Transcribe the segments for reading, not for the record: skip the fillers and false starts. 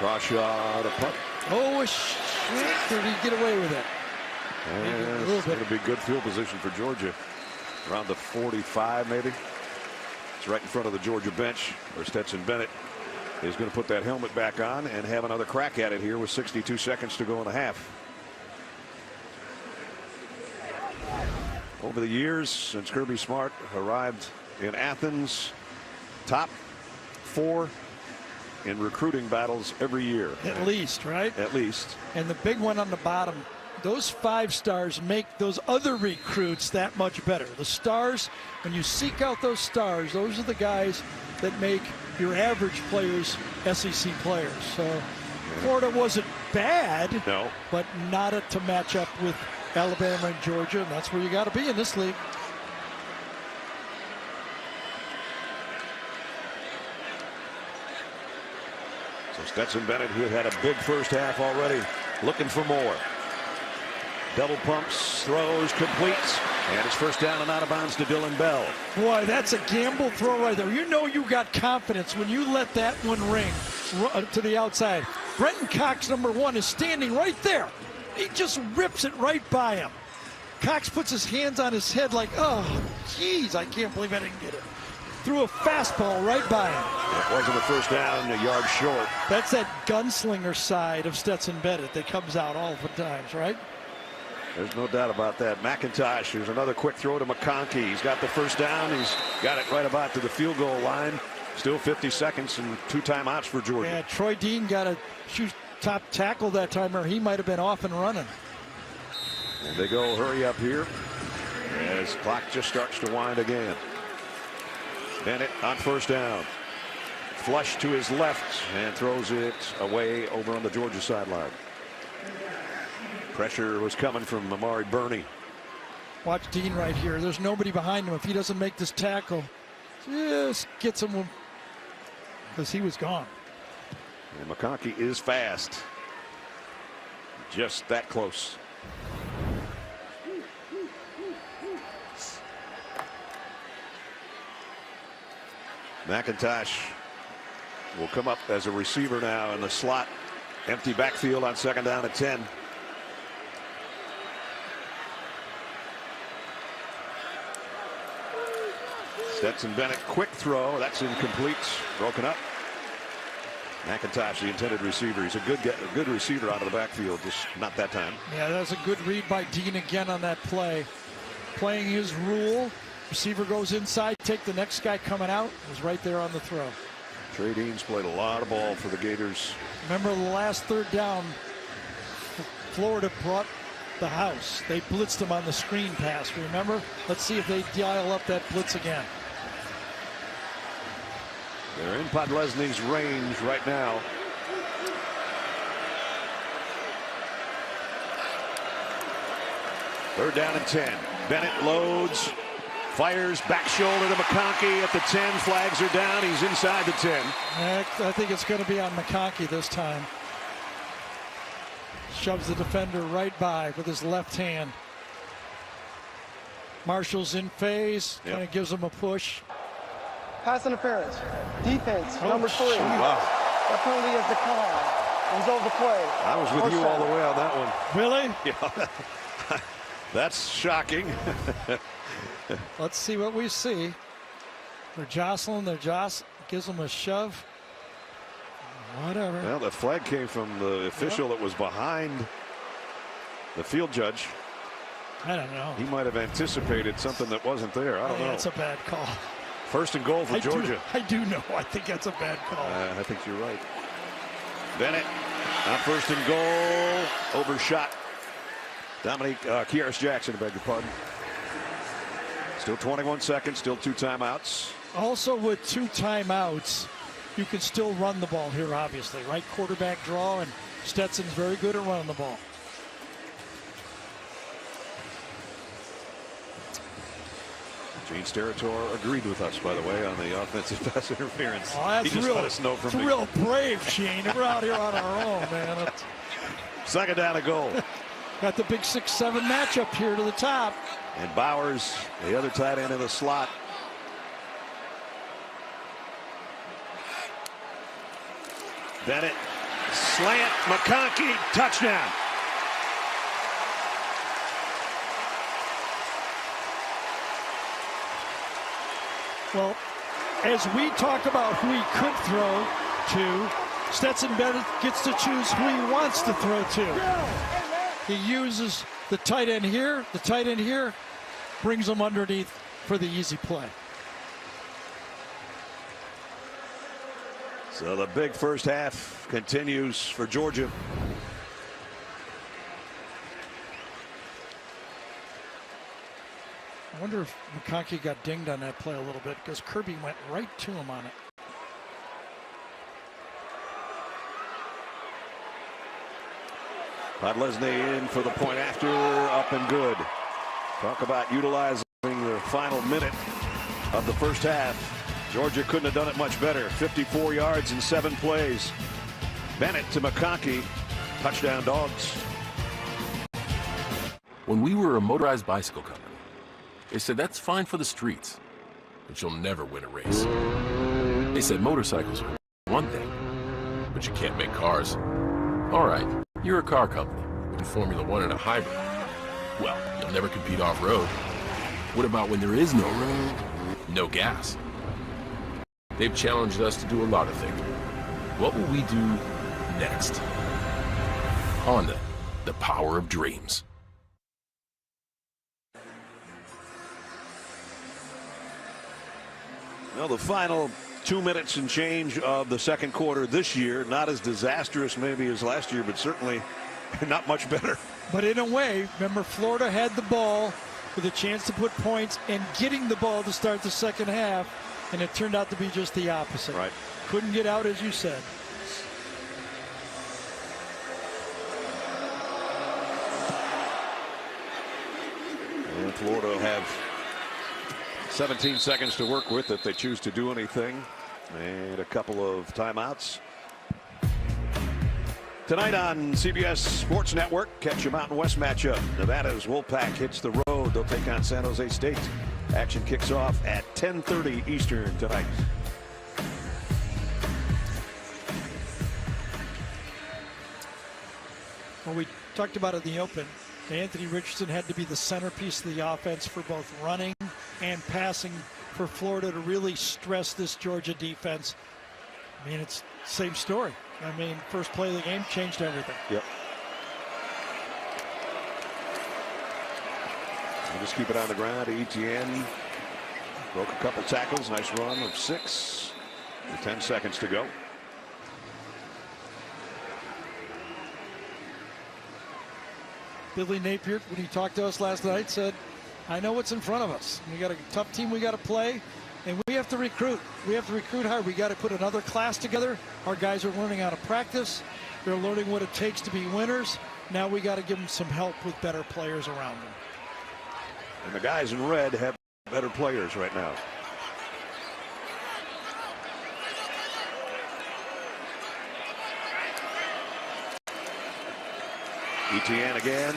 Crawshaw to punt. Oh, did he get away with it? And it's going to be good field position for Georgia. Around the 45, maybe. It's right in front of the Georgia bench where Stetson Bennett is going to put that helmet back on and have another crack at it here with 62 seconds to go in the half. Over the years since Kirby Smart arrived in Athens, top 4 in recruiting battles every year. At least, right? At least. And the big one on the bottom, those 5 stars make those other recruits that much better. The stars, when you seek out those stars, those are the guys that make your average players SEC players. So Florida wasn't bad, no, but not to match up with Alabama and Georgia, and that's where you got to be in this league. So Stetson Bennett, who had a big first half already, looking for more. Double pumps, throws, completes, and it's first down and out of bounds to Dylan Bell. Boy, that's a gamble throw right there. You know you got confidence when you let that one ring to the outside. Brenton Cox, number 1, is standing right there. He just rips it right by him. Cox puts his hands on his head like, oh, geez, I can't believe I didn't get it. Threw a fastball right by him. It wasn't a first down, a yard short. That's that gunslinger side of Stetson Bennett that comes out all the times, right? There's no doubt about that. McIntosh, there's another quick throw to McConkey. He's got the first down. He's got it right about to the field goal line. Still 50 seconds and 2 timeouts for Georgia. Yeah, Troy Dean got a top tackle that time, or he might have been off and running. And they go hurry up here as clock just starts to wind again. Bennett on first down. Flush to his left and throws it away over on the Georgia sideline. Pressure was coming from Amari Burney. Watch Dean right here. There's nobody behind him. If he doesn't make this tackle, just gets him because he was gone. And McConkey is fast. Just that close. McIntosh will come up as a receiver now in the slot. Empty backfield on second down at 10. Stetson Bennett, quick throw. That's incomplete. Broken up. McIntosh, the intended receiver. He's a good receiver out of the backfield, just not that time. Yeah, that was a good read by Dean again on that play. Playing his rule. Receiver goes inside, take the next guy coming out. Was right there on the throw. Trey Dean's played a lot of ball for the Gators. Remember the last third down, Florida brought the house. They blitzed him on the screen pass, remember? Let's see if they dial up that blitz again. They're in Podlesny's range right now. Third down and 10. Bennett loads, fires, back shoulder to McConkey at the 10. Flags are down. He's inside the 10. I think it's going to be on McConkey this time. Shoves the defender right by with his left hand. Marshall's in phase, kind of gives him a push. Pass interference. Defense, number 3. Wow. That penalty is declined. Result of the play. I was with you all the way on that one. Really? Yeah. That's shocking. Let's see what we see. They're jostling. Gives them a shove. Whatever. Well, the flag came from the official that was behind the field judge. I don't know. He might have anticipated something that wasn't there. I don't know. That's a bad call. First and goal for Georgia. I do know. I think that's a bad call. I think you're right. Bennett on first and goal. Overshot. Dominique Kieris Jackson, I beg your pardon. Still 21 seconds. Still 2 timeouts. Also with 2 timeouts, you can still run the ball here, obviously, right? Quarterback draw, and Stetson's very good at running the ball. Gene Steratore agreed with us, by the way, on the offensive pass interference. Oh, that's he just real, let us know from it's real brave, Gene. We're out here on our own, man. Second down and goal. Got the big 6-7 matchup here to the top. And Bowers, the other tight end in the slot. Bennett Slant, McConkey, touchdown. Well, as we talk about who he could throw to, Stetson Bennett gets to choose who he wants to throw to. He uses the tight end here, brings him underneath for the easy play. So the big first half continues for Georgia. I wonder if McConkey got dinged on that play a little bit because Kirby went right to him on it. Podlesny in for the point after, up and good. Talk about utilizing the final minute of the first half. Georgia couldn't have done it much better. 54 yards in 7 plays. Bennett to McConkey. Touchdown Dogs. When we were a motorized bicycle company, they said that's fine for the streets, but you'll never win a race. They said motorcycles are one thing, but you can't make cars. All right, you're a car company in Formula One and a hybrid. Well, you'll never compete off-road. What about when there is no road? No gas? They've challenged us to do a lot of things. What will we do next? Honda, the power of dreams. Well, the final 2 minutes and change of the second quarter this year, not as disastrous maybe as last year, but certainly not much better. But in a way, remember, Florida had the ball with a chance to put points and getting the ball to start the second half, and it turned out to be just the opposite. Right. Couldn't get out, as you said. And Florida will have 17 seconds to work with if they choose to do anything, and a couple of timeouts. Tonight on CBS Sports Network, catch a Mountain West matchup. Nevada's Wolfpack hits the road. They'll take on San Jose State. Action kicks off at 10:30 Eastern tonight. Well, we talked about it in the open. Anthony Richardson had to be the centerpiece of the offense for both running and passing for Florida to really stress this Georgia defense. I mean, it's the same story. I mean, first play of the game changed everything. Yep. We'll just keep it on the ground. Etienne broke a couple tackles. Nice run of 6. With 10 seconds to go. Billy Napier, when he talked to us last night, said, I know what's in front of us. We got a tough team we got to play, and we have to recruit. We have to recruit hard. We got to put another class together. Our guys are learning how to practice. They're learning what it takes to be winners. Now we got to give them some help with better players around them. And the guys in red have better players right now. Etienne again,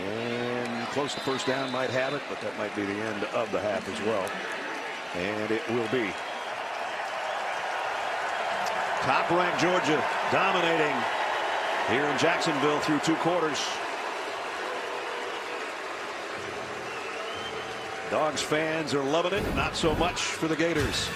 and close to first down, might have it, but that might be the end of the half as well. And it will be. Top-ranked Georgia dominating here in Jacksonville through 2 quarters. Dogs fans are loving it, not so much for the Gators.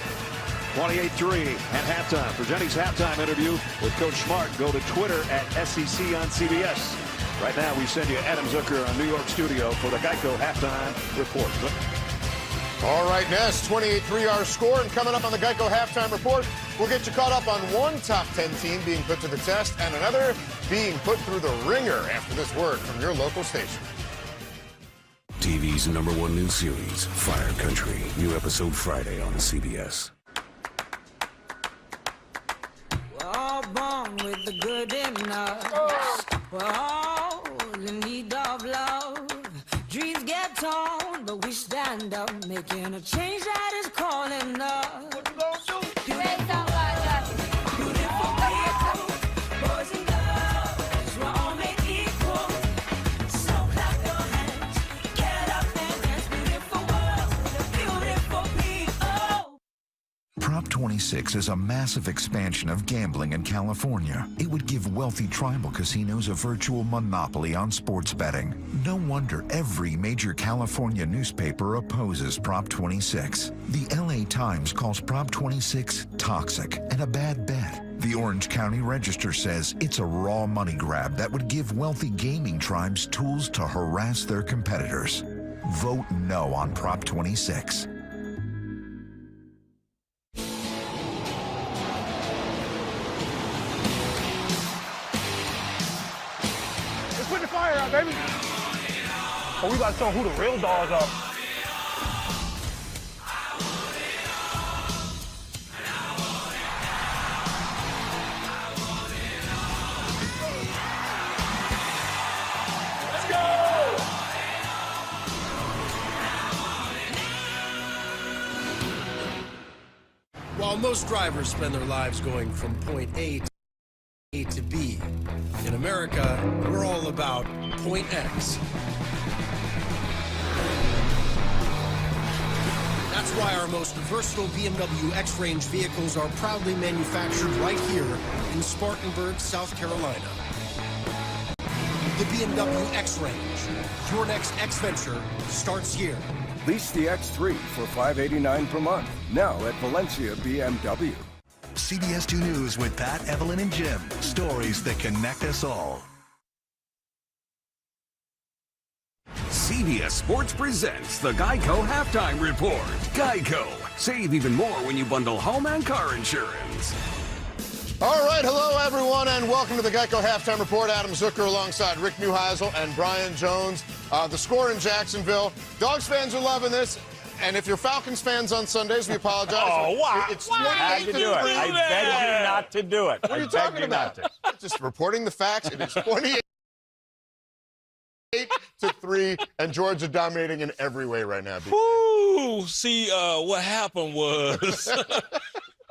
28-3 at halftime. For Jenny's halftime interview with Coach Smart, go to Twitter at SEC on CBS. Right now, we send you Adam Zucker on New York studio for the Geico halftime report. All right, Ness, 28-3 our score, and coming up on the Geico halftime report, we'll get you caught up on one top 10 team being put to the test and another being put through the ringer after this word from your local station. TV's #1 news series, Fire Country. New episode Friday on CBS. We're all born with the good in us. We're all in need of love. Dreams get torn, but we stand up, making a change that is calling us. What you gonna do? Raise our lives, beautiful people, boys and girls, we're all made equal. So clap your hands, get up and dance, beautiful world, beautiful people. Prop 26 26 is a massive expansion of gambling in California. It would give wealthy tribal casinos a virtual monopoly on sports betting. No wonder every major California newspaper opposes Prop 26. The LA Times calls Prop 26 toxic and a bad bet. The Orange County Register says it's a raw money grab that would give wealthy gaming tribes tools to harass their competitors. Vote no on Prop 26. Let's put the fire out, baby. Oh, we got to show who the real dogs are. While most drivers spend their lives going from point A to B, in America, we're all about point X. That's why our most versatile BMW X-Range vehicles are proudly manufactured right here in Spartanburg, South Carolina. The BMW X-Range, your next X-Venture, starts here. Lease the X3 for $589 per month. Now at Valencia BMW. CBS 2 News with Pat, Evelyn, and Jim. Stories that connect us all. CBS Sports presents the Geico Halftime Report. Geico. Save even more when you bundle home and car insurance. All right, hello, everyone, and welcome to the Geico Halftime Report. Adam Zucker alongside Rick Neuheisel and Brian Jones. The score in Jacksonville. Dogs fans are loving this. And if you're Falcons fans on Sundays, we apologize. Oh, wow. It's I had to do it. I beg you not to do it. What are you talking about? Just reporting the facts. It is 28-3, and Georgia dominating in every way right now. Ooh, see, what happened was,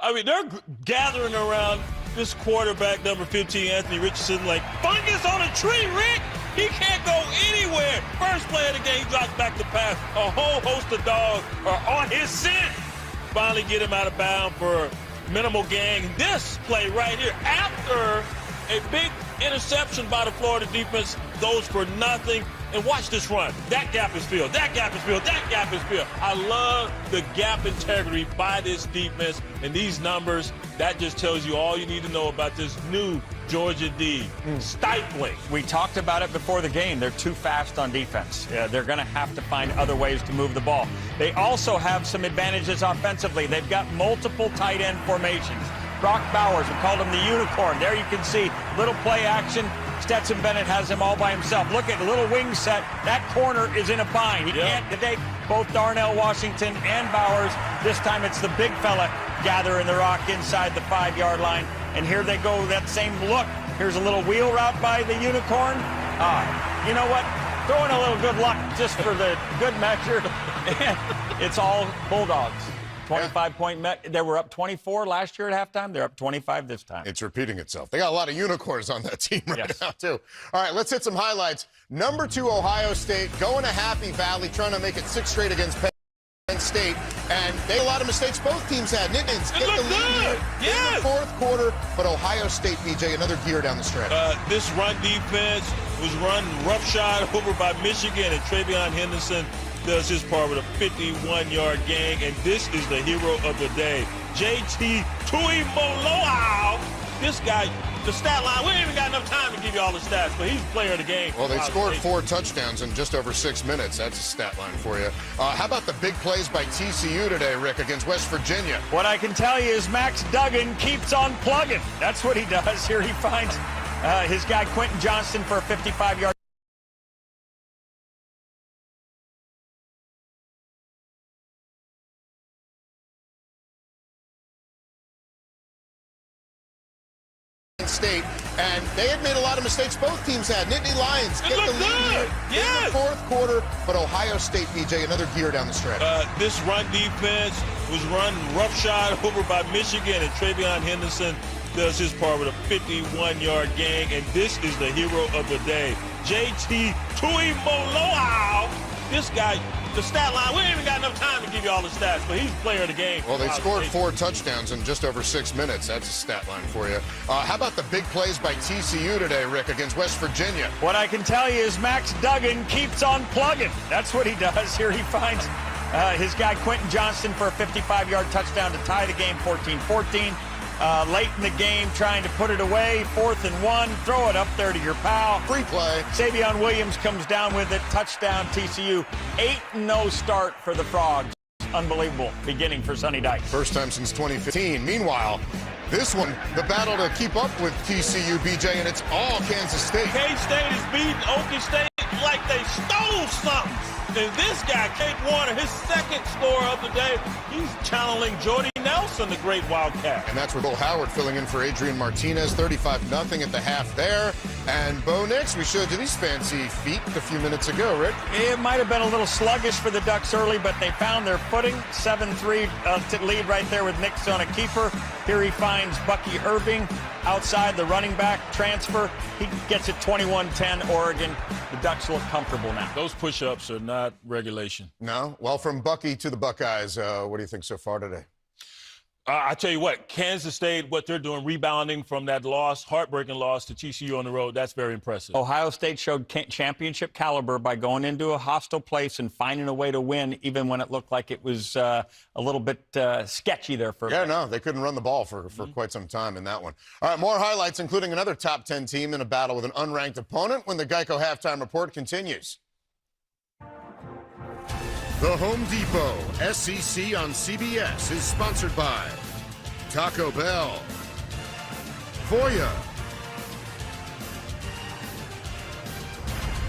I mean, they're gathering around this quarterback, number 15, Anthony Richardson, like fungus on a tree, Rick. He can't go anywhere. First play of the game, he drops back to pass. A whole host of dogs are on his scent. Finally get him out of bounds for minimal gain. This play right here, after a big interception by the Florida defense, goes for nothing. And watch this run. That gap is filled. That gap is filled. That gap is filled. I love the gap integrity by this defense and these numbers. That just tells you all you need to know about this new Georgia D. Stifling. We talked about it before the game. They're too fast on defense. They're going to have to find other ways to move the ball. They also have some advantages offensively. They've got multiple tight end formations. Brock Bowers, we called him the unicorn. There you can see little play action. Stetson Bennett has him all by himself. Look at a little wing set. That corner is in a bind. He can't take both Darnell Washington and Bowers. This time it's the big fella gathering the rock inside the 5-yard line. And here they go, that same look. Here's a little wheel route by the unicorn. You know what? Throw in a little good luck just for the good measure. It's all Bulldogs. 25-point They were up 24 last year at halftime. They're up 25 this time. It's repeating itself. They got a lot of unicorns on that team right now, too. All right, let's hit some highlights. Number 2, Ohio State, going to Happy Valley, trying to make it 6 straight against Penn State. And they had a lot of mistakes both teams had. Nittins get the lead here in the fourth quarter, but Ohio State, BJ, another gear down the stretch. This run defense was run roughshod over by Michigan, and Travion Henderson does his part with a 51-yard gain, and this is the hero of the day, JT Tuimoloau. This guy, the stat line, we ain't even got enough time to give you all the stats, but he's player of the game. Well, they scored 4 touchdowns in just over 6 minutes. That's a stat line for you. How about the big plays by TCU today, Rick, against West Virginia? What I can tell you is Max Duggan keeps on plugging. That's what he does. Here he finds his guy Quentin Johnston for a 55-yard. State, and they had made a lot of mistakes. Both teams had. Nittany Lions get the lead here in the fourth quarter, but Ohio State, BJ, another gear down the stretch. This run defense was run roughshod over by Michigan, and Travion Henderson does his part with a 51-yard gain, and this is the hero of the day, JT Tuimoloau. This guy, the stat line. We ain't even got enough time to give you all the stats, but he's player of the game. Well, they scored 4 touchdowns in just over 6 minutes. That's a stat line for you. How about the big plays by TCU today, Rick, against West Virginia? What I can tell you is Max Duggan keeps on plugging. That's what he does. Here he finds his guy Quentin Johnston for a 55-yard touchdown to tie the game 14-14. Late in the game, trying to put it away. 4th and 1. Throw it up there to your pal. Free play. Savion Williams comes down with it. Touchdown TCU. 8-0 start for the Frogs. Unbelievable beginning for Sonny Dykes. First time since 2015. Meanwhile, this one, the battle to keep up with TCU, BJ, and it's all Kansas State. K-State is beating Okie State like they stole something. And this guy, Kate Warner, his second score of the day, he's channeling Jordy Nelson, the great Wildcat. And that's with Bill Howard filling in for Adrian Martinez, 35-0 at the half there. And Bo Nix, we showed you these fancy feet a few minutes ago, Rick. It might have been a little sluggish for the Ducks early, but they found their footing. 7-3 to lead right there with Nix on a keeper. Here he finds Bucky Irving outside, the running back transfer. He gets it 21-10 Oregon. The Ducks look comfortable now. Those push-ups are not regulation. No? Well, from Bucky to the Buckeyes, what do you think so far today? I tell you what, Kansas State, what they're doing, rebounding from that loss, heartbreaking loss to TCU on the road, that's very impressive. Ohio State showed championship caliber by going into a hostile place and finding a way to win, even when it looked like it was a little bit sketchy there for Yeah, no, they couldn't run the ball for quite some time in that one. All right, more highlights, including another top 10 team in a battle with an unranked opponent when the Geico Halftime Report continues. The Home Depot SEC on CBS is sponsored by Taco Bell, Voya,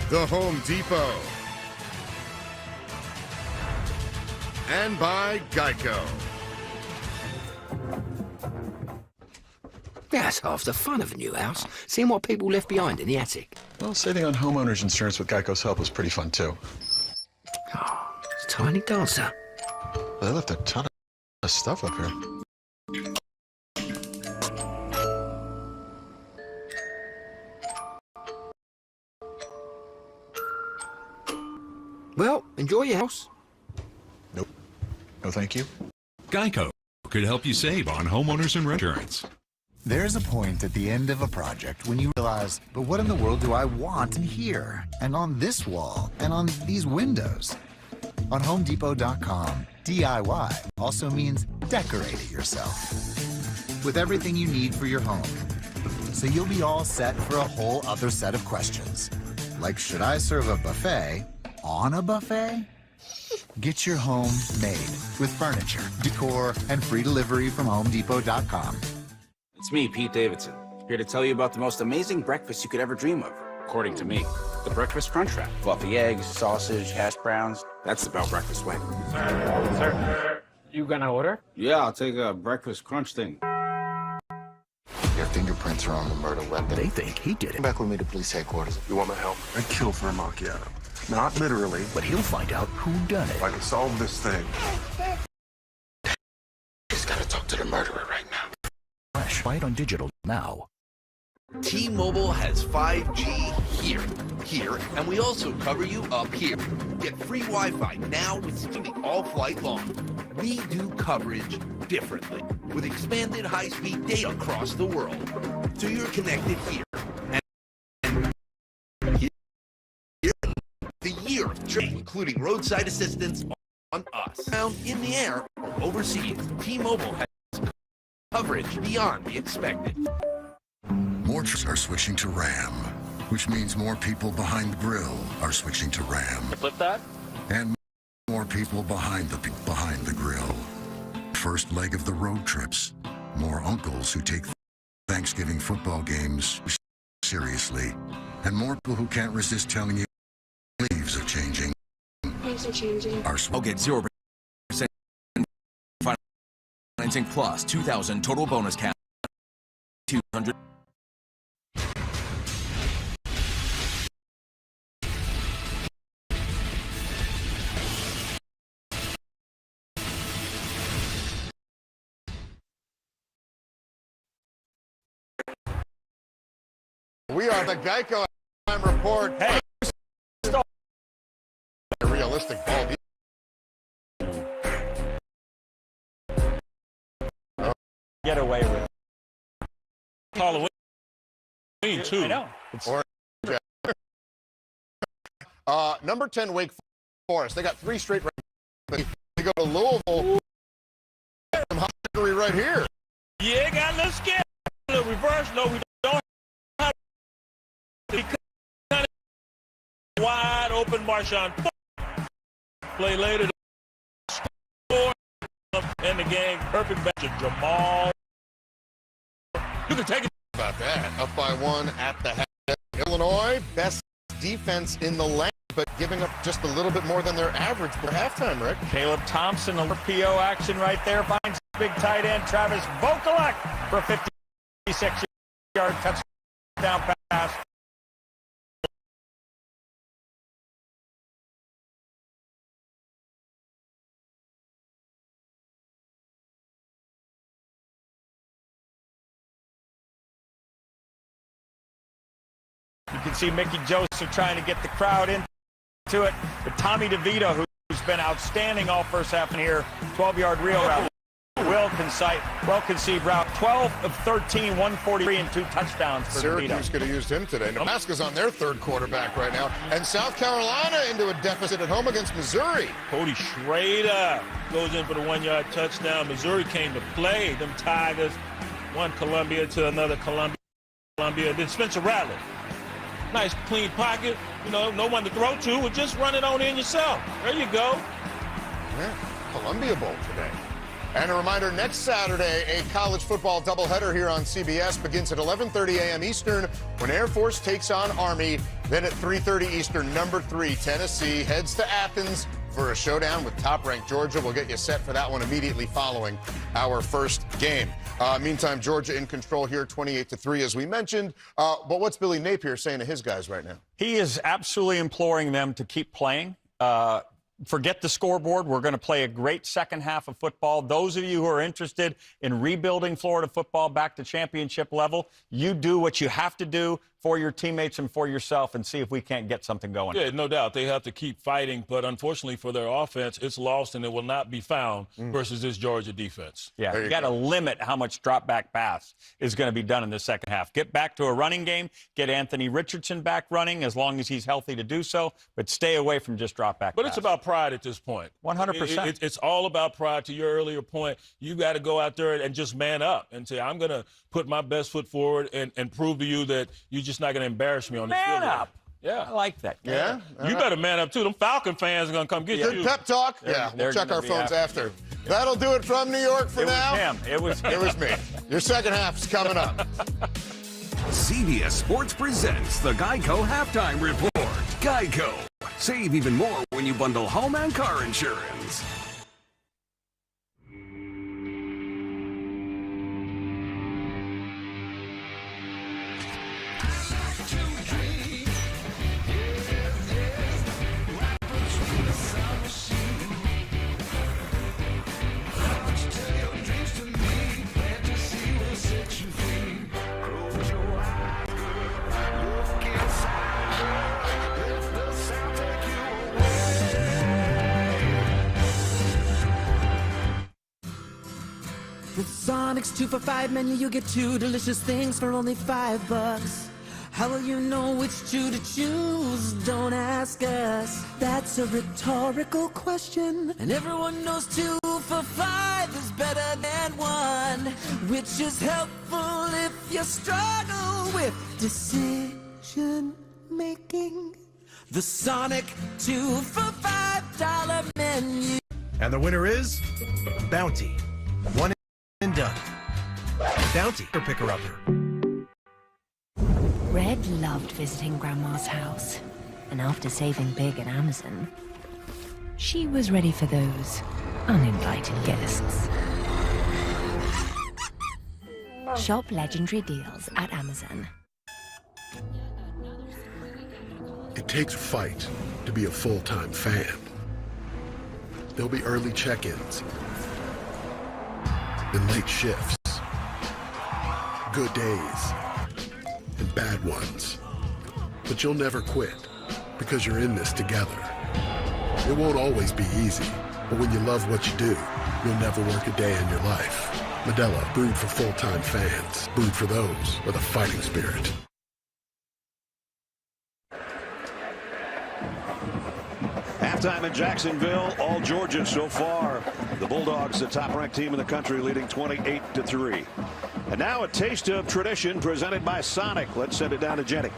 The Home Depot, and by Geico. That's half the fun of a new house, seeing what people left behind in the attic. Well, saving on homeowners insurance with Geico's help was pretty fun, too. Oh, it's a tiny dancer. They left a ton of stuff up here. Well, enjoy your house. Nope. No, thank you. Geico could help you save on homeowners and rent insurance. There's a point at the end of a project when you realize, but what in the world do I want in here? And on this wall? And on these windows? On HomeDepot.com, DIY also means decorate it yourself. With everything you need for your home. So you'll be all set for a whole other set of questions. Like, should I serve a buffet on a buffet? Get your home made with furniture, decor, and free delivery from HomeDepot.com. It's me, Pete Davidson, here to tell you about the most amazing breakfast you could ever dream of, according to me. The Breakfast Crunch Wrap. Fluffy eggs, sausage, hash browns. That's the Bell Breakfast way. Sir, you gonna order? Yeah, I'll take a breakfast crunch thing. Your fingerprints are on the murder weapon. They think he did it. Come back with me to police headquarters. You want my help? I'd kill for a macchiato. Not literally. But he'll find out who done it. I can solve this thing. Just gotta talk to the murderer right now. Fresh. Buy it on digital now. T-Mobile has 5G here, and we also cover you up here. Get free Wi-Fi now with streaming all flight long. We do coverage differently with expanded high-speed data across the world. So you're connected here. And here, the year of trade, including roadside assistance on us. Found in the air or overseas, T-Mobile has coverage beyond the expected. More trucks are switching to Ram, which means more people behind the grill are switching to Ram. Flip that. And more people behind the grill. First leg of the road trips. More uncles who take Thanksgiving football games seriously. And more people who can't resist telling you leaves are changing. Leaves are changing. I'll get 0% financing plus 2,000 total bonus cash. 200. We are the Geico Halftime Report. Hey, a realistic ball. get away with it. Halloween, too. I know. Number 10, Wake Forest. They got 3 straight. They go to Louisville. Some hungry right here. Yeah, got a little scared. A little reverse. No, we don't have wide open Marshawn. Play later. Score in the game. Perfect match of Jamal. You can take it. About that. Up by 1 at the half. Illinois, best defense in the land, but giving up just a little bit more than their average for halftime, Rick. Caleb Thompson, a PO action right there, finds big tight end Travis Vokalek for a 56-yard touchdown pass. You can see Mickey Joseph trying to get the crowd into it. But Tommy DeVito, who's been outstanding all first half in here, 12-yard reel route. Well-conceived route. 12 of 13, 143, and 2 touchdowns for Syracuse DeVito. could have used him today. Nebraska's on their 3rd quarterback right now. And South Carolina into a deficit at home against Missouri. Cody Schrader goes in for the 1-yard touchdown. Missouri came to play. Them Tigers, one Columbia to another Columbia. Then Spencer Rattler. Nice clean pocket, no one to throw to, or just run it on in yourself. There you go. Yeah, Columbia Bowl today. And a reminder, next Saturday, a college football doubleheader here on CBS begins at 11:30 a.m. Eastern when Air Force takes on Army. Then at 3:30 Eastern, number 3, Tennessee, heads to Athens for a showdown with top-ranked Georgia. We'll get you set for that one immediately following our first game. Meantime, Georgia in control here, 28-3, as we mentioned. But what's Billy Napier saying to his guys right now? He is absolutely imploring them to keep playing. Forget the scoreboard. We're going to play a great second half of football. Those of you who are interested in rebuilding Florida football back to championship level, you do what you have to do for your teammates and for yourself and see if we can't get something going. Yeah, no doubt. They have to keep fighting, but unfortunately for their offense, it's lost and it will not be found versus this Georgia defense. Yeah, you got to limit how much drop-back pass is going to be done in the second half. Get back to a running game. Get Anthony Richardson back running as long as he's healthy to do so, but stay away from just drop-back But pass. it's about pride at this point. 100%. It's all about pride. To your earlier point, you got to go out there and just man up and say, I'm going to put my best foot forward and prove to you that you're just not going to embarrass me on this field. Man up. Yeah. I like that. Yeah? You better man up, too. Them Falcon fans are going to come get you. Good pep talk. Yeah, we'll check our phones after. That'll do it from New York for now. It was him. It was me. Your second half's coming up. CBS Sports presents the Geico Halftime Report. Geico. Save even more when you bundle home and car insurance. With Sonic's 2 for $5 menu, you get 2 delicious things for only $5. How will you know which 2 to choose? Don't ask us. That's a rhetorical question. And everyone knows 2 for $5 is better than 1, which is helpful if you struggle with decision making. The Sonic 2 for $5 menu. And the winner is Bounty. One and done. Bounty or picker-upper. Red loved visiting Grandma's house, and after saving big at Amazon, she was ready for those uninvited guests. Shop legendary deals at Amazon. It takes fight to be a full-time fan. There'll be early check-ins and late shifts, good days and bad ones. But you'll never quit because you're in this together. It won't always be easy, but when you love what you do, you'll never work a day in your life. Modelo, brewed for full-time fans, brewed for those with a fighting spirit. Halftime in Jacksonville, all Georgia so far. The Bulldogs, the top-ranked team in the country, leading 28-3. And now a taste of tradition presented by Sonic. Let's send it down to Jenny.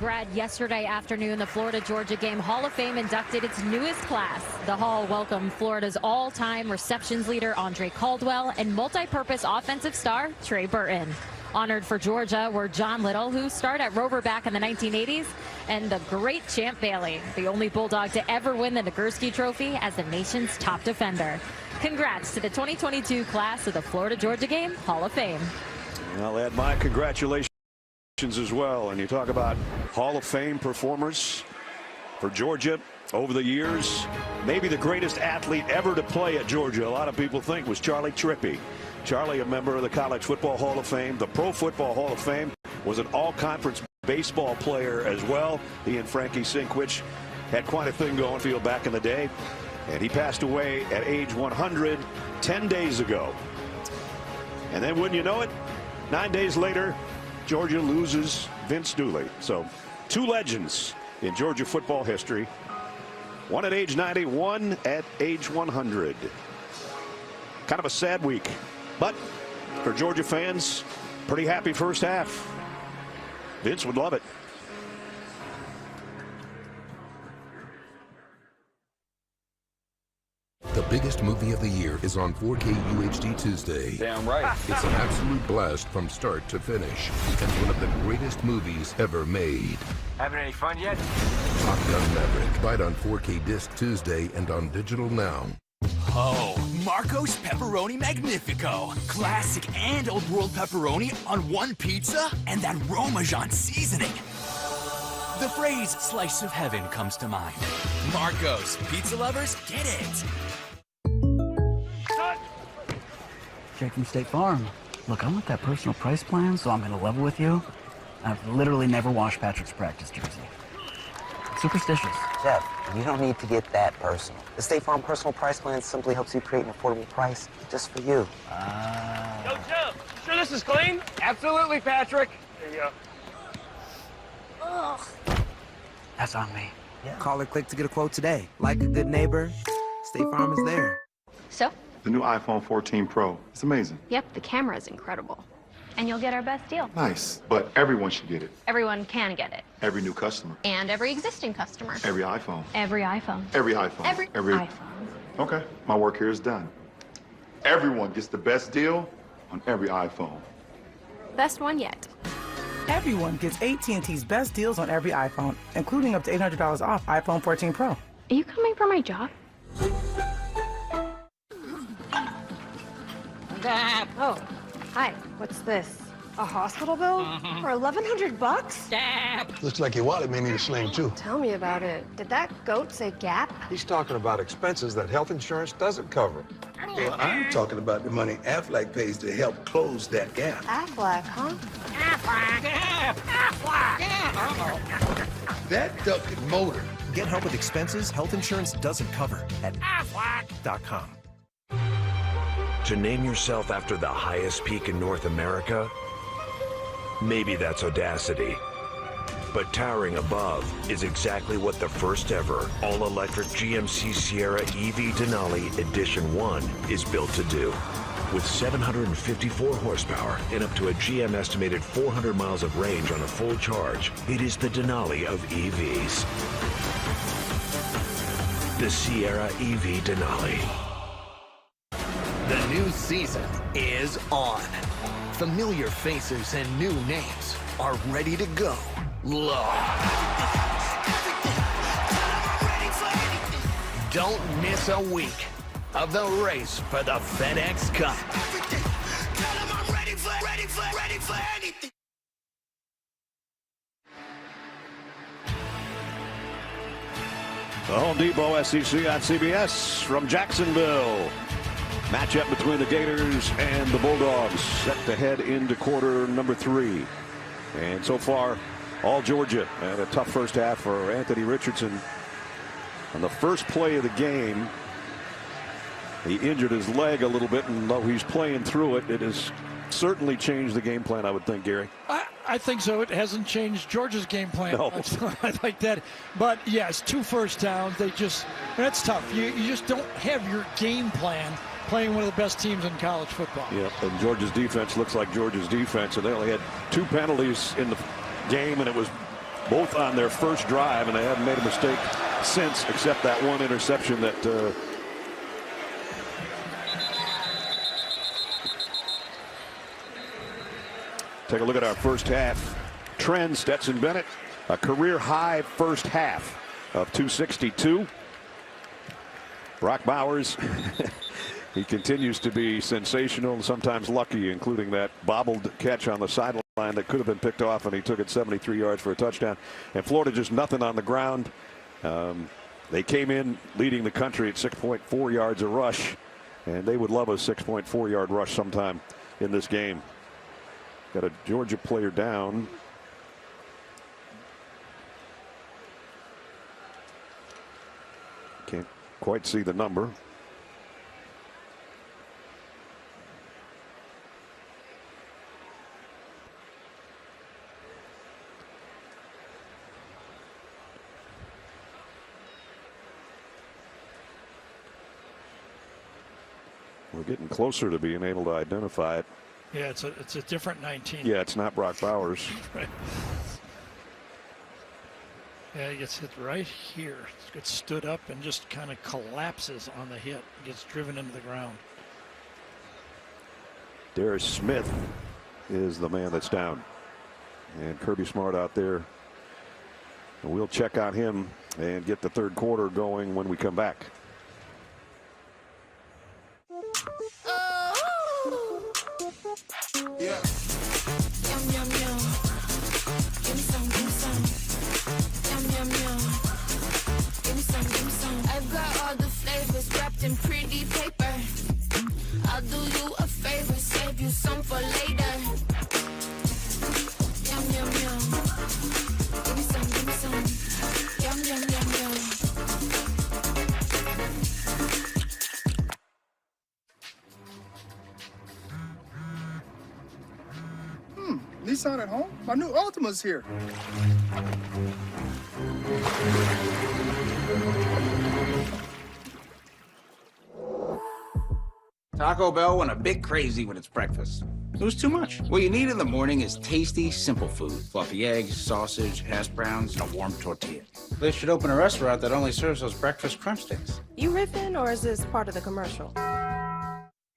Brad, yesterday afternoon, the Florida-Georgia game Hall of Fame inducted its newest class. The Hall welcomed Florida's all-time receptions leader, Andre Caldwell, and multi-purpose offensive star, Trey Burton. Honored for Georgia were John Little, who starred at Rover back in the 1980s, and the great Champ Bailey, the only Bulldog to ever win the Nagurski Trophy as the nation's top defender. Congrats to the 2022 class of the Florida-Georgia game Hall of Fame. I'll add my congratulations as well. And you talk about Hall of Fame performers for Georgia over the years. Maybe the greatest athlete ever to play at Georgia, a lot of people think, was Charlie Trippi. Charlie, a member of the College Football Hall of Fame, the Pro Football Hall of Fame, was an all-conference baseball player as well. He and Frankie Sinkwich had quite a thing going for you back in the day. And he passed away at age 100 10 days ago. And then wouldn't you know it, 9 days later, Georgia loses Vince Dooley. So 2 legends in Georgia football history. One at age 90, one at age 100. Kind of a sad week. But for Georgia fans, pretty happy first half. Vince would love it. The biggest movie of the year is on 4K UHD Tuesday. Damn right. It's an absolute blast from start to finish. It's one of the greatest movies ever made. Having any fun yet? Top Gun Maverick. Buy it on 4K Disc Tuesday and on digital now. Oh, Marco's Pepperoni Magnifico. Classic and old world pepperoni on one pizza and that Parmesan seasoning. The phrase slice of heaven comes to mind. Marco's. Pizza lovers, get it. Jake from State Farm. Look, I want that personal price plan, so I'm going to level with you. I've literally never washed Patrick's practice jersey. Superstitious. Jeff, you don't need to get that personal. The State Farm personal price plan simply helps you create an affordable price just for you. Yo, Jeff, you sure this is clean? Absolutely, Patrick. There you go. Ugh. That's on me. Yeah. Call or click to get a quote today. Like a good neighbor, State Farm is there. So? The new iPhone 14 Pro. It's amazing. Yep, the camera is incredible. And you'll get our best deal. Nice. But everyone should get it. Everyone can get it. Every new customer. And every existing customer. Every iPhone. Every iPhone. Every iPhone. Every iPhone. Okay, my work here is done. Everyone gets the best deal on every iPhone. Best one yet. Everyone gets AT&T's best deals on every iPhone, including up to $800 off iPhone 14 Pro. Are you coming for my job? Oh, hi. What's this? A hospital bill? For $1,100? Looks like your wallet may need a sling, too. Tell me about it. Did that goat say Gap? He's talking about expenses that health insurance doesn't cover. Well, I'm talking about the money Aflac pays to help close that gap. Aflac, huh? That duck and motor. Get help with expenses health insurance doesn't cover at Aflac.com. To name yourself after the highest peak in North America? Maybe that's audacity. But towering above is exactly what the first ever all-electric GMC Sierra EV Denali Edition 1 is built to do. With 754 horsepower and up to a GM estimated 400 miles of range on a full charge, it is the Denali of EVs. The Sierra EV Denali. The new season is on. Familiar faces and new names are ready to go live. Don't miss a week of the race for the FedEx Cup. The Home Depot SEC on CBS from Jacksonville. Matchup between the Gators and the Bulldogs set to head into quarter number 3. And so far, all Georgia had a tough first half for Anthony Richardson. On the first play of the game, He injured his leg a little bit, and though he's playing through it, it has certainly changed the game plan, I would think, Gary. I think so. It hasn't changed Georgia's game plan. No. I like that. But, yes, 2 first downs. That's tough. You just don't have your game plan playing one of the best teams in college football. Yeah, and Georgia's defense looks like Georgia's defense, and they only had 2 penalties in the game, and it was both on their first drive, and they haven't made a mistake since, except that one interception that take a look at our first half trend. Stetson Bennett, a career high first half of 262. Brock Bowers, he continues to be sensational and sometimes lucky, including that bobbled catch on the sideline that could have been picked off, and he took it 73 yards for a touchdown. And Florida just nothing on the ground. They came in leading the country at 6.4 yards a rush, and they would love a 6.4 yard rush sometime in this game. Got a Georgia player down. Can't quite see the number. We're getting closer to being able to identify it. Yeah, it's a different 19. Yeah, it's not Brock Bowers. Right. Yeah, he gets hit right here. Gets stood up and just kind of collapses on the hit. Gets driven into the ground. Darius Smith is the man that's down. And Kirby Smart out there. And we'll check on him and get the third quarter going when we come back. Yeah. Yum, yum, yum. Give me some, give me some. Yum, yum, yum. Give me some, give me some. I've got all the flavors wrapped in pretty paper. I'll do you a favor, save you some for later. Yum, yum, yum. Give me some, give me some. Yum, yum, yum, yum. Nissan at home? My new Altima's here. Taco Bell went a bit crazy with its breakfast. It was too much. What you need in the morning is tasty, simple food. Fluffy eggs, sausage, hash browns, and a warm tortilla. They should open a restaurant that only serves those breakfast crunch sticks. You riffing, or is this part of the commercial?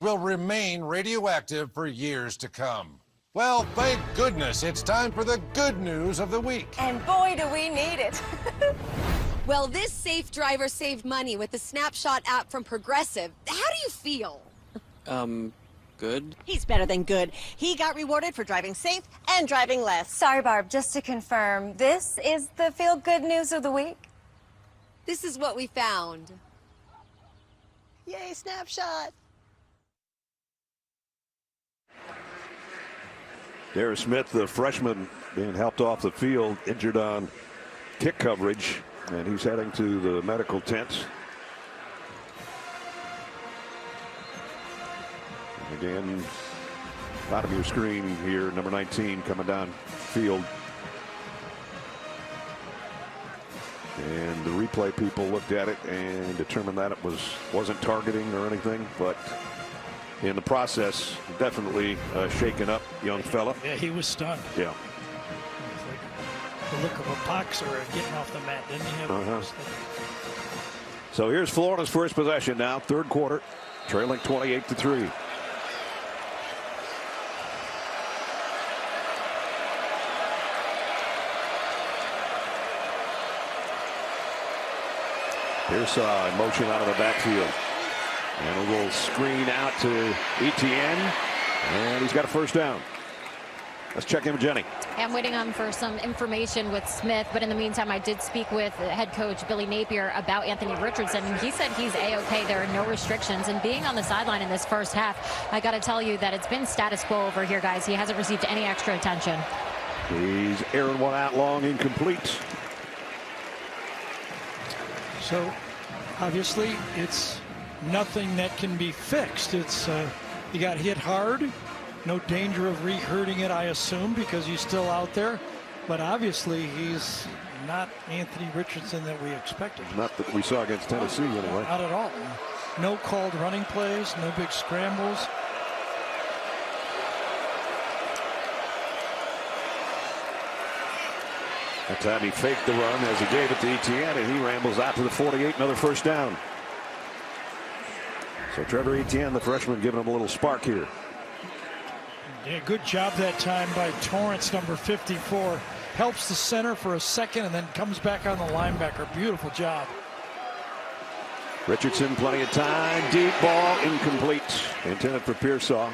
Will remain radioactive for years to come. Well, thank goodness it's time for the good news of the week. And boy, do we need it. Well, this safe driver saved money with the Snapshot app from Progressive. How do you feel? Good. He's better than good. He got rewarded for driving safe and driving less. Sorry, Barb, just to confirm, this is the feel-good news of the week? This is what we found. Yay, Snapshot. Darius Smith, the freshman, being helped off the field, injured on kick coverage, and he's heading to the medical tents. And again, bottom of your screen here, number 19 coming down field. And the replay people looked at it and determined that it wasn't targeting or anything, but in the process, definitely shaken up young fella. Yeah, he was stunned. Yeah. Like the look of a boxer getting off the mat, didn't he? So here's Florida's first possession now, third quarter, trailing 28-3. Pearsall in motion out of the backfield. And a little screen out to Etienne. And he's got a first down. Let's check in with Jenny. I'm waiting on for some information with Smith, but in the meantime, I did speak with head coach Billy Napier about Anthony Richardson, and he said he's A-OK. There are no restrictions. And being on the sideline in this first half, I got to tell you that it's been status quo over here, guys. He hasn't received any extra attention. He's airing one out long, incomplete. So, obviously, it's nothing that can be fixed. It's he got hit hard. No danger of re-hurting it, I assume, because he's still out there. But obviously, he's not Anthony Richardson that we expected. Not that we saw against Tennessee, anyway. Not at all. No called running plays, no big scrambles. That time he faked the run as he gave it to Etienne, and he rambles out to the 48, another first down. So Trevor Etienne, the freshman, giving him a little spark here. Yeah, good job that time by Torrance, number 54. Helps the center for a second and then comes back on the linebacker. Beautiful job. Richardson, plenty of time. Deep ball, incomplete. Intended for Pearsall.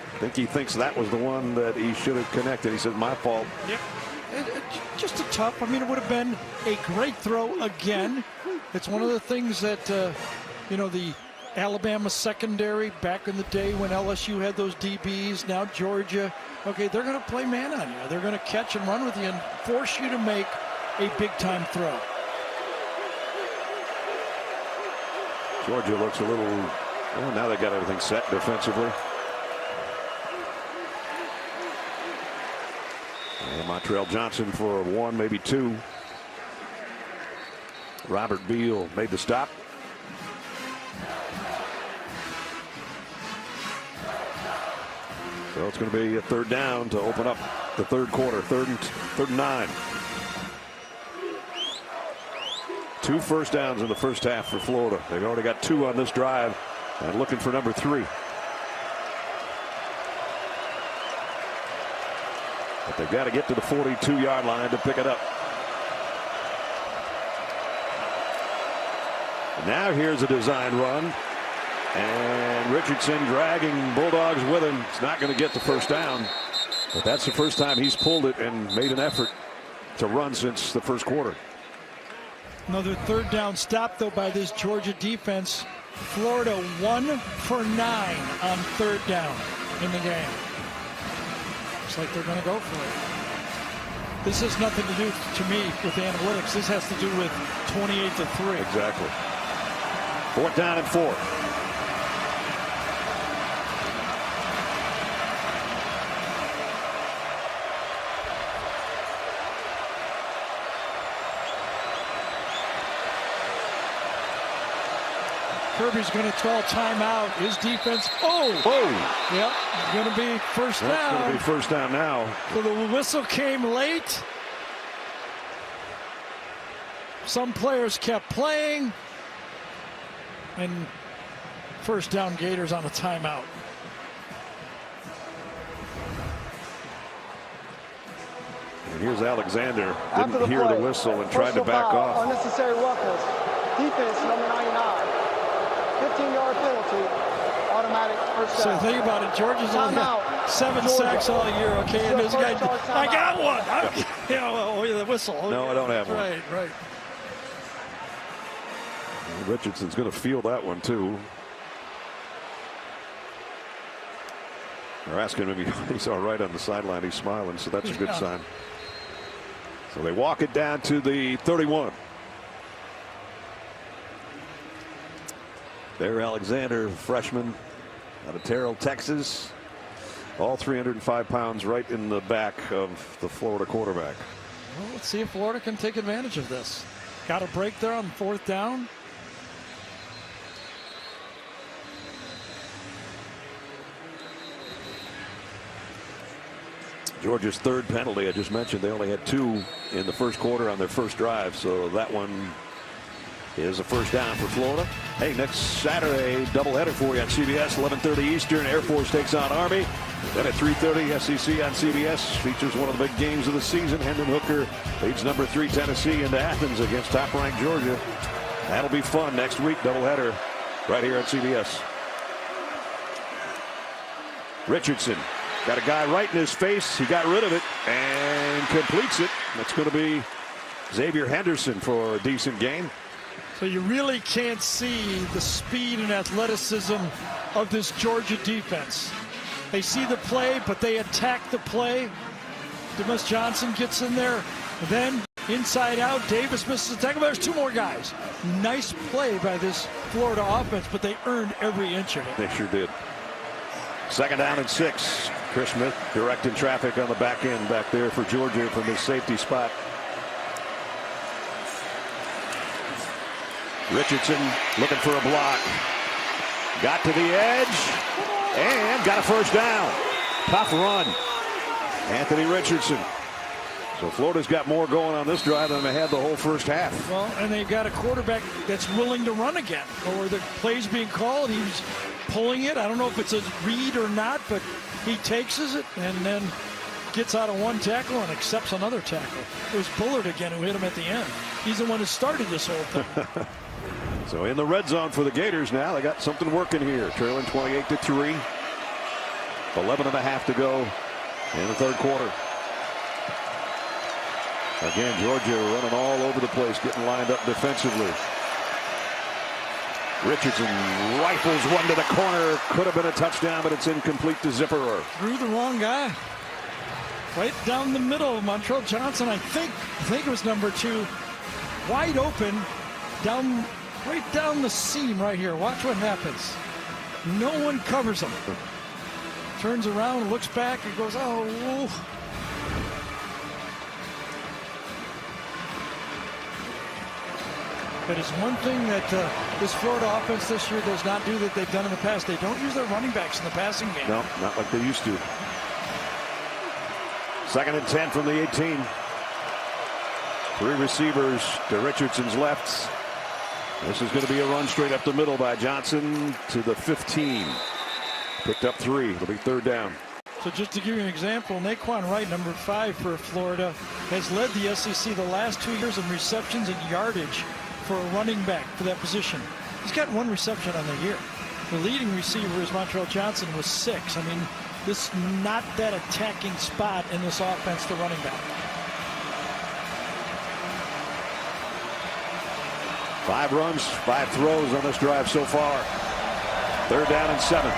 I think he thinks that was the one that he should have connected. He said, my fault. Yep. Just a tough. I mean, it would have been a great throw again. It's one of the things that, you know, the Alabama secondary back in the day when LSU had those DBs, now Georgia. Okay, they're going to play man on you. They're going to catch and run with you and force you to make a big-time throw. Georgia looks a little, well, now they got everything set defensively. And Montrell Johnson for one, maybe two. Robert Beal made the stop. So it's going to be a third down to open up the third quarter, third and 9. 2 first downs in the first half for Florida. They've already got 2 on this drive and looking for number 3. But they've got to get to the 42-yard line to pick it up. And now here's a design run. And Richardson dragging Bulldogs with him. It's not going to get the first down. But that's the first time he's pulled it and made an effort to run since the first quarter. Another third down stop, though, by this Georgia defense. Florida 1 for 9 on third down in the game. Looks like they're going to go for it. This has nothing to do, to me, with analytics. This has to do with 28-3. Exactly. 4th down and 4. Kirby's going to call timeout. His defense. Oh! Yep. Going to be first down. That's going to be first down now. So the whistle came late. Some players kept playing. And first down, Gators on a timeout. And here's Alexander. Didn't hear the whistle and tried to back off. Unnecessary roughness. Defense number 99. 15-yard penalty. Automatic first down. So think about it. Georgia's only got 7 sacks all year. Okay, and this guy, I got one. You know, the whistle. No, I don't have one. Right. Richardson's going to field that one too. They're asking him if he's all right on the sideline. He's smiling, so that's a good sign. So they walk it down to the 31. There, Alexander, freshman out of Terrell, Texas. All 305 pounds, right in the back of the Florida quarterback. Well, let's see if Florida can take advantage of this. Got a break there on 4th down. Georgia's 3rd penalty, I just mentioned, they only had 2 in the first quarter on their first drive, so that one is a first down for Florida. Hey, next Saturday, doubleheader for you on CBS, 11:30 Eastern. Air Force takes on Army. Then at 3:30, SEC on CBS features one of the big games of the season. Hendon Hooker leads number 3 Tennessee into Athens against top-ranked Georgia. That'll be fun next week, doubleheader right here on CBS. Richardson got a guy right in his face. He got rid of it and completes it. That's going to be Xavier Henderson for a decent game. So you really can't see the speed and athleticism of this Georgia defense. They see the play, but they attack the play. Demus Johnson gets in there. Then Inside out, Davis misses the tackle. There's two more guys. Nice play by this Florida offense, but they earned every inch of it. They sure did. 2nd down and 6. Chris Smith directing traffic on the back end back there for Georgia from his safety spot. Richardson looking for a block. Got to the edge and got a first down. Tough run. Anthony Richardson. So Florida's got more going on this drive than they had the whole first half. Well, and they've got a quarterback that's willing to run again. Or the play's being called, he's pulling it. I don't know if it's a read or not, but he takes it and then gets out of one tackle and accepts another tackle. It was Bullard again who hit him at the end. He's the one who started this whole thing. So in the red zone for the Gators now. They got something working here. Trailing 28-3. 11.5 to go in the third quarter. Again, Georgia running all over the place, getting lined up defensively. Richardson rifles one to the corner. Could have been a touchdown, but it's incomplete to Zipperer. Threw the wrong guy. Right down the middle. Montrell Johnson, I think it was number 2. Wide open. Right down the seam right here. Watch what happens. No one covers him. Turns around, looks back, and goes, oh. That is one thing that this Florida offense this year does not do that they've done in the past. They don't use their running backs in the passing game. No, not like they used to. 2nd and 10 from the 18. 3 receivers to Richardson's left. This is going to be a run straight up the middle by Johnson to the 15. Picked up 3. It'll be 3rd down. So just to give you an example, Naquan Wright, number 5 for Florida, has led the SEC the last 2 years in receptions and yardage for a running back for that position. He's got 1 reception on the year. The leading receiver is Montrell Johnson with 6. I mean, this is not that attacking spot in this offense, the running back. 5 runs, 5 throws on this drive so far. 3rd down and 7.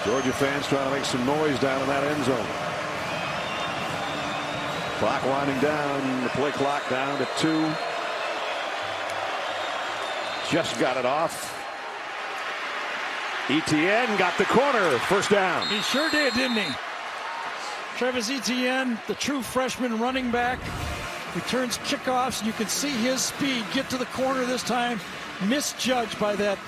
Georgia fans trying to make some noise down in that end zone. Clock winding down, the play clock down to 2. Just got it off. Etienne got the corner. 1st down. He sure did, didn't he? Travis Etienne, the true freshman running back, returns kickoffs. You can see his speed get to the corner this time. Misjudged by that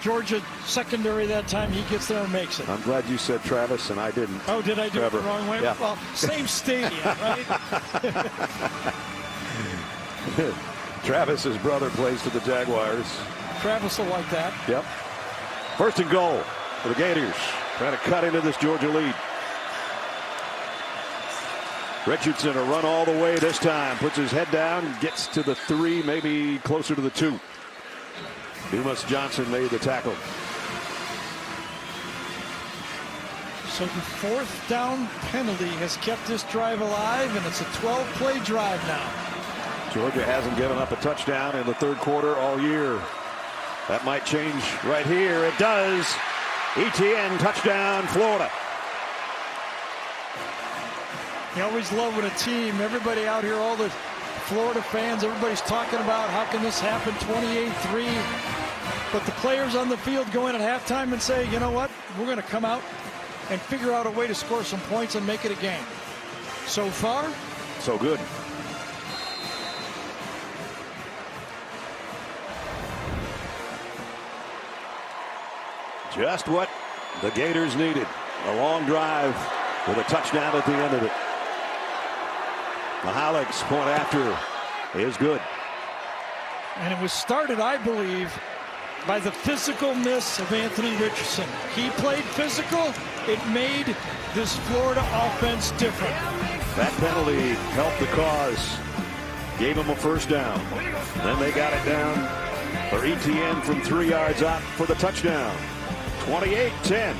Georgia secondary that time. He gets there and makes it. I'm glad you said Travis and I didn't. Oh, did I do it the wrong way? Yeah. Well, same stadium, right? Travis's brother plays for the Jaguars. Travis will like that. Yep. 1st and goal for the Gators. Trying to cut into this Georgia lead. Richardson a run all the way this time. Puts his head down, gets to the 3, maybe closer to the 2. Dumas Johnson made the tackle. So the 4th down penalty has kept this drive alive, and it's a 12-play drive now. Georgia hasn't given up a touchdown in the 3rd quarter all year. That might change right here. It does. Etienne, touchdown, Florida. You always love when a team, everybody out here, all the Florida fans, everybody's talking about how can this happen, 28-3. But the players on the field go in at halftime and say, you know what, we're going to come out and figure out a way to score some points and make it a game. So far, so good. Just what the Gators needed. A long drive with a touchdown at the end of it. Mahalik's point after is good. And it was started, I believe, by the physicalness of Anthony Richardson. He played physical. It made this Florida offense different. That penalty helped the cause. Gave him a 1st down. Then they got it down for Etienne from 3 yards out for the touchdown. 28-10.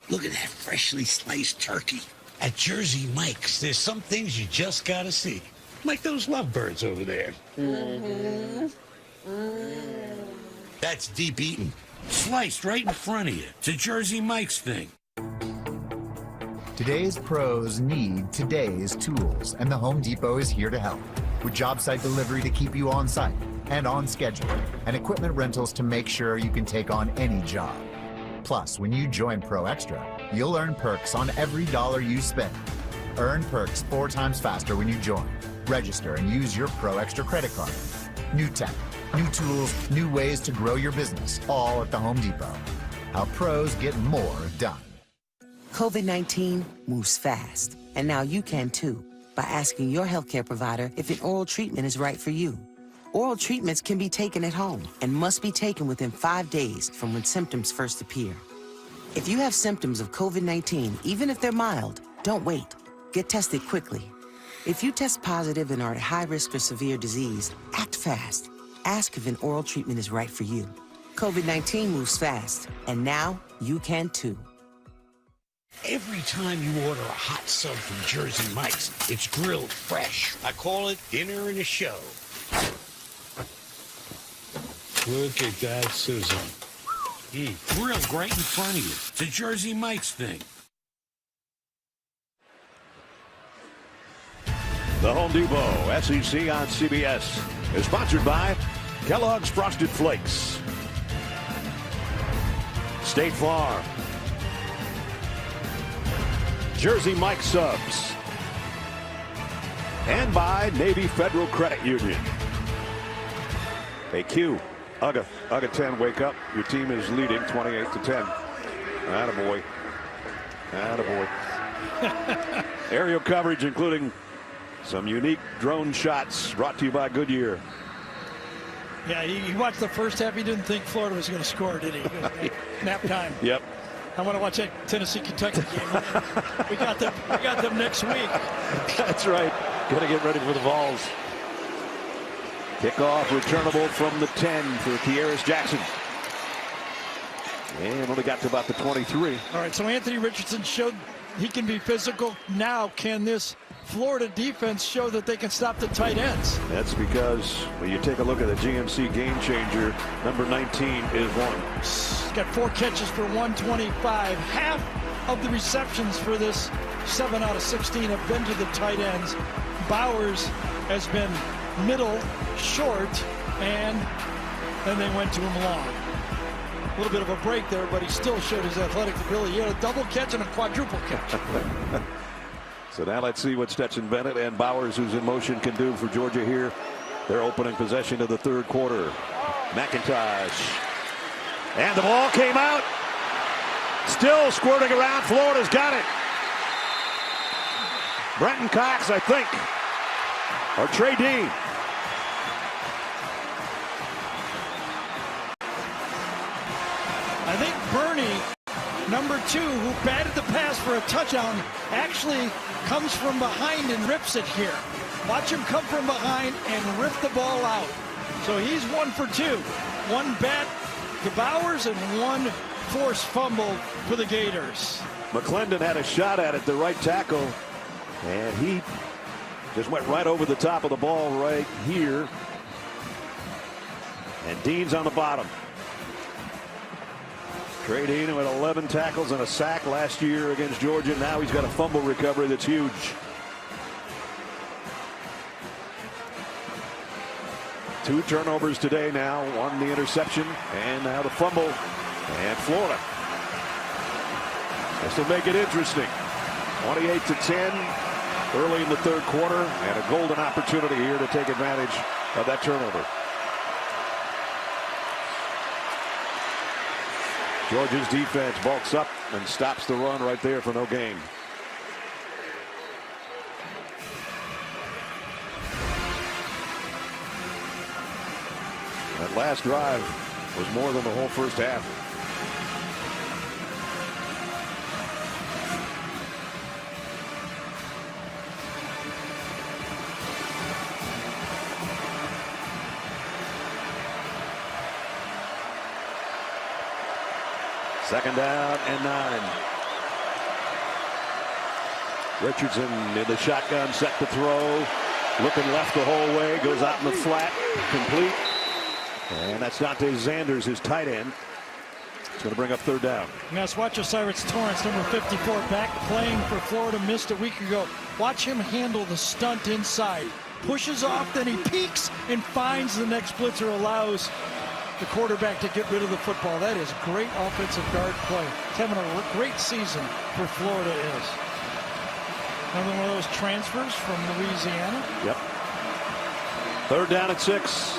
Look at that freshly sliced turkey. At Jersey Mike's, there's some things you just gotta see. Like those lovebirds over there. That's deep eating. Sliced right in front of you. It's a Jersey Mike's thing. Today's pros need today's tools, and the Home Depot is here to help. With job site delivery to keep you on site and on schedule, and equipment rentals to make sure you can take on any job. Plus, when you join Pro Extra, you'll earn perks on every dollar you spend. Earn perks 4 times faster when you join. Register and use your Pro Extra credit card. New tech, new tools, new ways to grow your business, all at the Home Depot. How pros get more done. COVID-19 moves fast, and now you can too, by asking your healthcare provider if an oral treatment is right for you. Oral treatments can be taken at home and must be taken within 5 days from when symptoms first appear. If you have symptoms of COVID-19, even if they're mild, don't wait. Get tested quickly. If you test positive and are at high risk for severe disease, act fast. Ask if an oral treatment is right for you. COVID-19 moves fast, and now you can too. Every time you order a hot sub from Jersey Mike's, it's grilled fresh. I call it dinner and a show. Look at that sizzle. Grilled right in front of you. It's a Jersey Mike's thing. The Home Depot SEC on CBS is sponsored by Kellogg's Frosted Flakes, State Farm, Jersey Mike Subs, and by Navy Federal Credit Union. Hey, Q, UGA 10, wake up. Your team is leading 28-10. Attaboy. Attaboy. Aerial coverage, including some unique drone shots, brought to you by Goodyear. Yeah, he watched the first half. He didn't think Florida was going to score, did he? Nap time. Yep. I want to watch that Tennessee-Kentucky game. We got them next week. That's right. Got to get ready for the Vols. Kickoff returnable from the 10 for Kearis Jackson. And only got to about the 23. All right, so Anthony Richardson showed he can be physical. Now can this Florida defense show that they can stop the tight ends? That's because when you take a look at the GMC game changer, number 19 is one. He's got 4 catches for 125. Half of the receptions for this 7 out of 16 have been to the tight ends. Bowers has been middle, short, and then they went to him long. A little bit of a break there, but he still showed his athletic ability. He had a double catch and a quadruple catch. So now let's see what Stetson Bennett and Bowers, who's in motion, can do for Georgia here. Their opening possession of the third quarter. McIntosh. And the ball came out. Still squirting around. Florida's got it. Brenton Cox, I think. Or Trey Dean. I think Bernie, number 2, who batted the pass for a touchdown, actually comes from behind and rips it here. Watch him come from behind and rip the ball out. So he's 1 for 2. 1 bat to Bowers and 1 forced fumble for the Gators. McClendon had a shot at it, the right tackle, and he just went right over the top of the ball right here. And Dean's on the bottom. Trey Dean, who had 11 tackles and a sack last year against Georgia. Now he's got a fumble recovery that's huge. Two turnovers today now. One the interception, and now the fumble. And Florida. This will make it interesting. 28-10 early in the third quarter, and a golden opportunity here to take advantage of that turnover. Georgia's defense bulks up and stops the run right there for no gain. That last drive was more than the whole first half. Second down and 9. Richardson in the shotgun, set to throw. Looking left the whole way, goes out in the flat, complete. And that's Dante Zanders, his tight end. It's going to bring up third down. Now watch Osiris Torrance, number 54, back playing for Florida, missed a week ago. Watch him handle the stunt inside. Pushes off, then he peeks and finds the next blitzer, allows the quarterback to get rid of the football. That is great offensive guard play. He's having a great season for Florida is. Another one of those transfers from Louisiana. Yep. Third down at 6.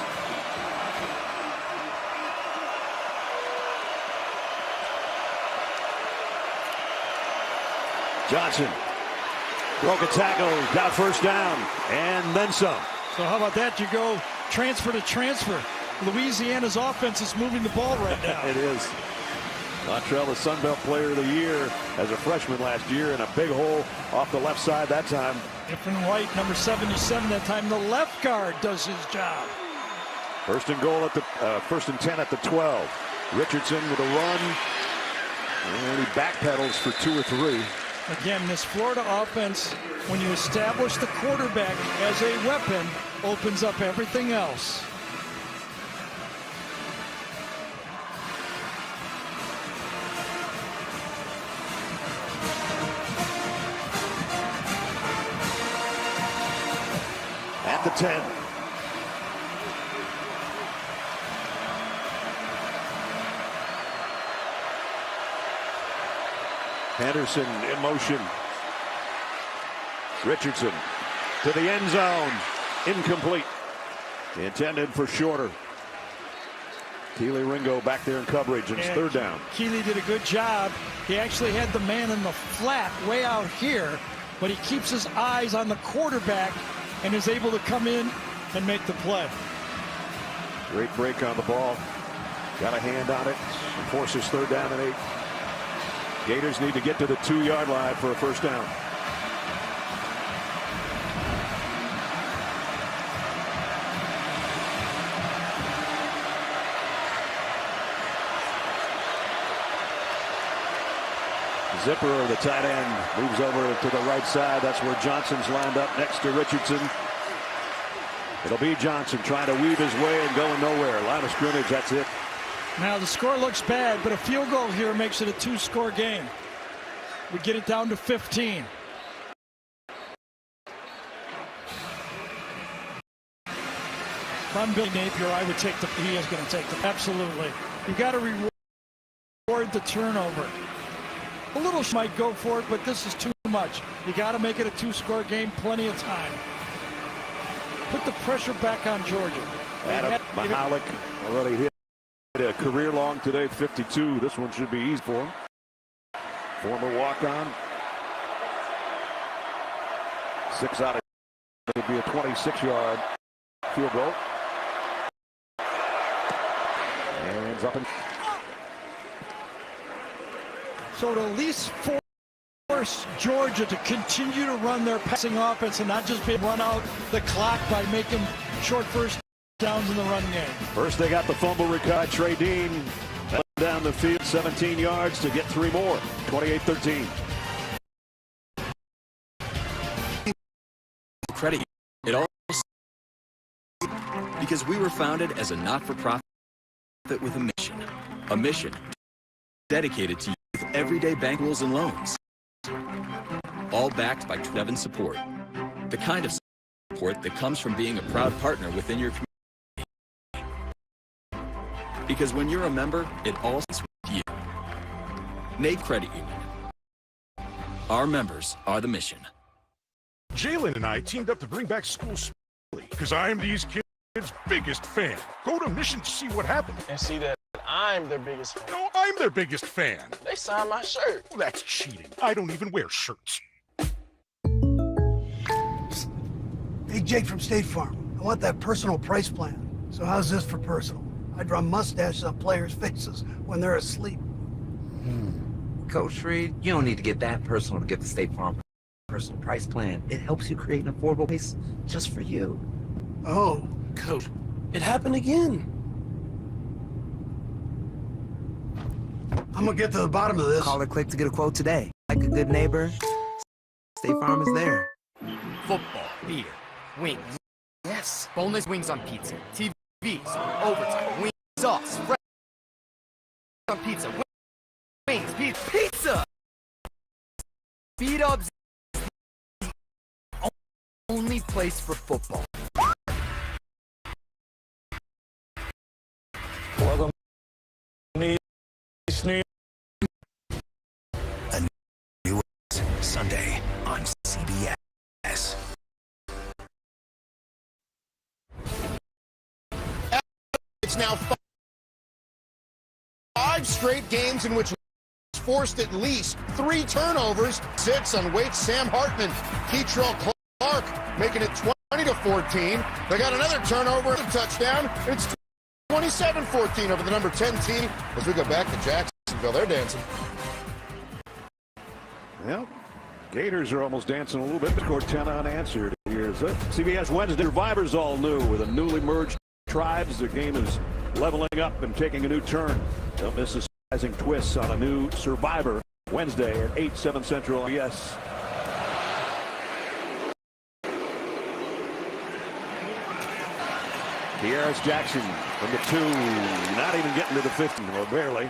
Johnson broke a tackle, got first down, and then some. So how about that? You go transfer to transfer. Louisiana's offense is moving the ball right now. It is. Luttrell, the Sun Belt Player of the Year as a freshman last year, in a big hole off the left side that time. Different White, number 77 that time. The left guard does his job. First and goal at the first and 10 at the 12. Richardson with a run, and he backpedals for 2 or 3. Again, this Florida offense, when you establish the quarterback as a weapon, opens up everything else. At the 10. Henderson in motion. Richardson to the end zone. Incomplete. Intended for Shorter. Keely Ringo back there in coverage, and it's third down. Keely did a good job. He actually had the man in the flat way out here, but he keeps his eyes on the quarterback and is able to come in and make the play. Great break on the ball. Got a hand on it. Forces third down and 8. Gators need to get to the 2-yard line for a first down. Zipper, the tight end, moves over to the right side. That's where Johnson's lined up next to Richardson. It'll be Johnson trying to weave his way and going nowhere. Line of scrimmage, that's it. Now the score looks bad, but a field goal here makes it a 2-score game. We get it down to 15. If I'm Billy Napier, I would take the. He is going to take the. Absolutely. You got to reward the turnover. A little might go for it, but this is too much. You got to make it a 2-score game. Plenty of time. Put the pressure back on Georgia. Adam Mahalik already hit a career long today, 52. This one should be easy for him. Former walk-on. 6 out of it would be a 26-yard field goal. And up and so to at least force Georgia to continue to run their passing offense and not just be run out the clock by making short first downs in the run game. First they got the fumble recovery. Trey Dean down the field 17 yards to get 3 more. 28-13. Credit it all because we were founded as a not-for-profit with a mission dedicated to everyday bank rules and loans, all backed by 7 support, the kind of support that comes from being a proud partner within your community. Because when you're a member, it all starts with you. Nate Credit Union. Our members are the mission. Jalen and I teamed up to bring back school because I'm these kids' biggest fan. Go to Mission to see what happened. And see that I'm their biggest fan. No, I'm their biggest fan. They signed my shirt. Well, that's cheating. I don't even wear shirts. Hey, Jake from State Farm. I want that personal price plan. So how's this for personal? I draw mustaches on players' faces when they're asleep. Coach Reed, you don't need to get that personal to get the State Farm personal price plan. It helps you create an affordable place just for you. Oh. Coach, it happened again. I'm gonna get to the bottom of this. Call or click to get a quote today. Like a good neighbor, State Farm is there. Football, beer, wings. Yes, boneless wings on pizza. TV overtime, wings, sauce, fresh on pizza, wings, pizza. Speed up, the only place for football. Welcome. A new Sunday on CBS. It's now 5 straight games in which forced at least 3 turnovers. 6 on Waite's Sam Hartman. Keitrell Clark making it 20-14. They got another turnover, a touchdown. It's 27-14 over the number 10 team as we go back to Jacksonville. They're dancing. Well, Gators are almost dancing a little bit. Scored 10 unanswered. Here's it. CBS Wednesday. Survivors all new with a newly merged tribes. The game is leveling up and taking a new turn. Don't miss the surprising twists on a new Survivor Wednesday at 8, 7 Central. Yes. De'Aris Jackson from the 2, not even getting to the 50, or barely.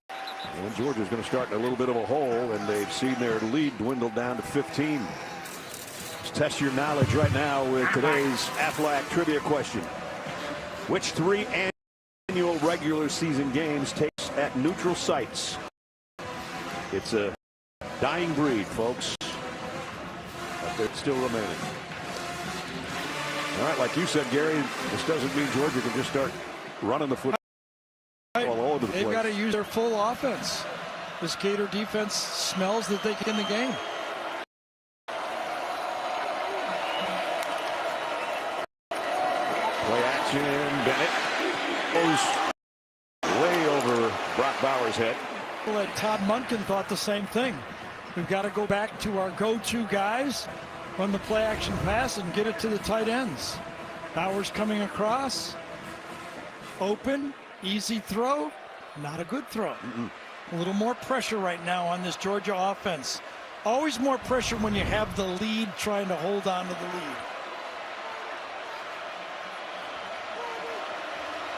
And Georgia's going to start in a little bit of a hole, and they've seen their lead dwindle down to 15. Let's test your knowledge right now with today's Aflac trivia question. Which 3 annual regular season games takes at neutral sites? It's a dying breed, folks, but they're still remaining. All right, like you said, Gary, this doesn't mean Georgia can just start running the football all over the place. They've got to use their full offense. This Gator defense smells that they can in the game. Play action. Bennett goes way over Brock Bowers' head. Well, Todd Monken thought the same thing. We've got to go back to our go-to guys, run the play action pass and get it to the tight ends. Bowers coming across. Open. Easy throw. Not a good throw. A little more pressure right now on this Georgia offense. Always more pressure when you have the lead, trying to hold on to the lead.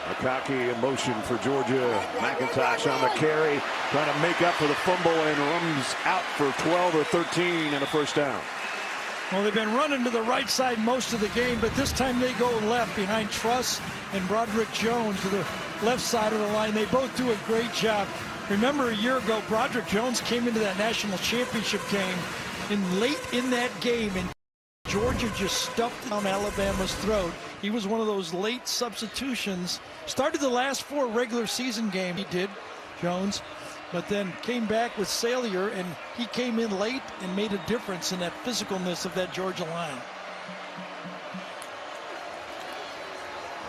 McConkey in motion for Georgia. McIntosh on the carry, trying to make up for the fumble, and runs out for 12 or 13 and a first down. Well, they've been running to the right side most of the game, but this time they go left behind Truss and Broderick Jones to the left side of the line. They both do a great job. Remember a year ago, Broderick Jones came into that national championship game, and late in that game, and Georgia just stuffed down Alabama's throat. He was one of those late substitutions. Started the last 4 regular season games, he did, Jones, but then came back with Salyer, and he came in late and made a difference in that physicalness of that Georgia line.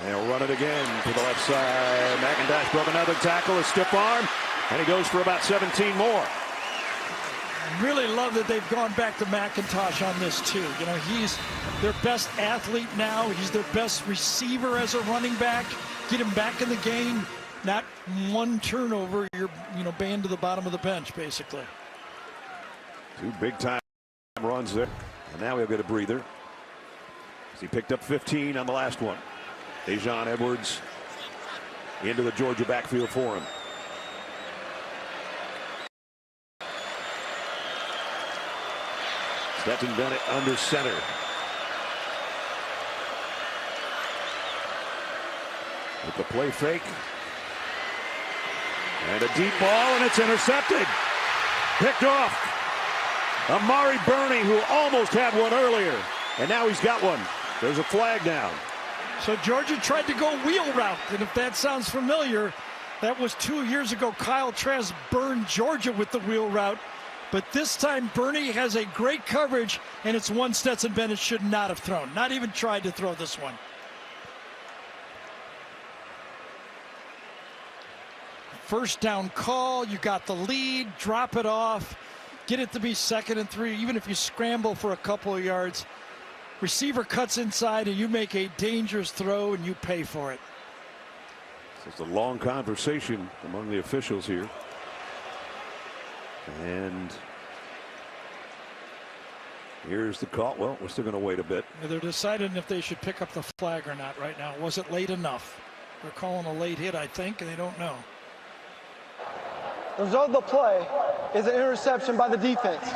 They'll run it again to the left side. McIntosh broke another tackle, a stiff arm, and he goes for about 17 more. Really love that they've gone back to McIntosh on this too. You know, he's their best athlete now. He's their best receiver as a running back. Get him back in the game. Not one turnover, you're banned to the bottom of the bench, basically. 2 big-time runs there. And now he'll get a breather. He picked up 15 on the last one. Dejon Edwards into the Georgia backfield for him. Stetson Bennett under center. With the play fake. And a deep ball, and it's intercepted. Picked off. Amari Burney, who almost had one earlier. And now he's got one. There's a flag down. So Georgia tried to go wheel route, and if that sounds familiar, that was 2 years ago. Kyle Trask burned Georgia with the wheel route. But this time Burney has a great coverage, and it's one Stetson Bennett should not have thrown. Not even tried to throw this one. First down call, you got the lead, drop it off, get it to be 2nd and 3, even if you scramble for a couple of yards. Receiver cuts inside and you make a dangerous throw and you pay for it. It's a long conversation among the officials here. And Here's the call. Well, we're still going to wait a bit. They're deciding if they should pick up the flag or not right now. Was it late enough? They're calling a late hit, I think, and they don't know. The result of the play is an interception by the defense.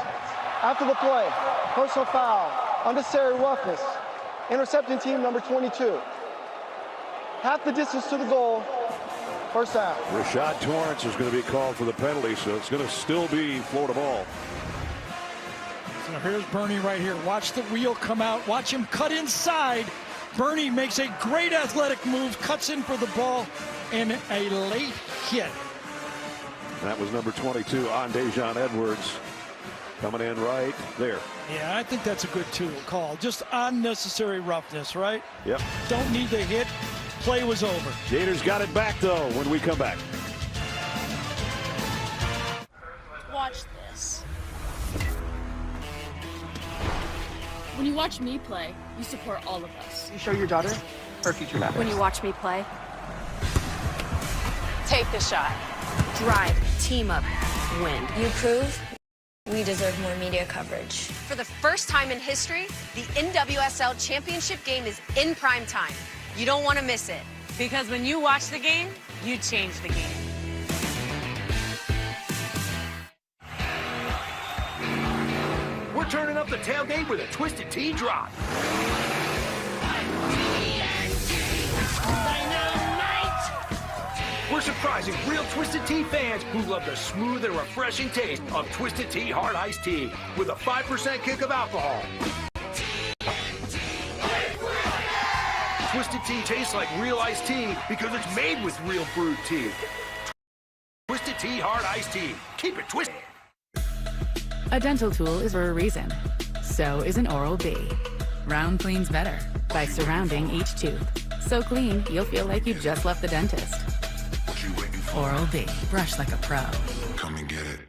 After the play, personal foul, unnecessary roughness, intercepting team number 22. Half the distance to the goal, first down. Rashad Torrance is going to be called for the penalty, so it's going to still be Florida ball. So here's Bernie right here. Watch the wheel come out. Watch him cut inside. Bernie makes a great athletic move, cuts in for the ball, and a late hit. That was number 22 on Dejon Edwards coming in right there. Yeah, I think that's a good call. Just unnecessary roughness, right? Yep. Don't need the hit. Play was over. Gators got it back, though, when we come back. Watch this. When you watch me play, you support all of us. You show your daughter her future matters. When you watch me play, Take the shot. drive, team up, win. You prove we deserve more media coverage. For the first time in history, the NWSL Championship game is in prime time. You don't want to miss it. Because when you watch the game, you change the game. We're turning up the tailgate with a Twisted Tea drop. We're surprising real Twisted Tea fans who love the smooth and refreshing taste of Twisted Tea Hard Iced Tea with a 5% kick of alcohol. Twisted Tea tastes like real iced tea because it's made with real brewed tea. Twisted Tea Hard Iced Tea. Keep it twisted. A dental tool is for a reason. So is an Oral-B. Round cleans better by surrounding each tooth. So clean, you'll feel like you just left the dentist. Oral-B. Brush like a pro. Come and get it.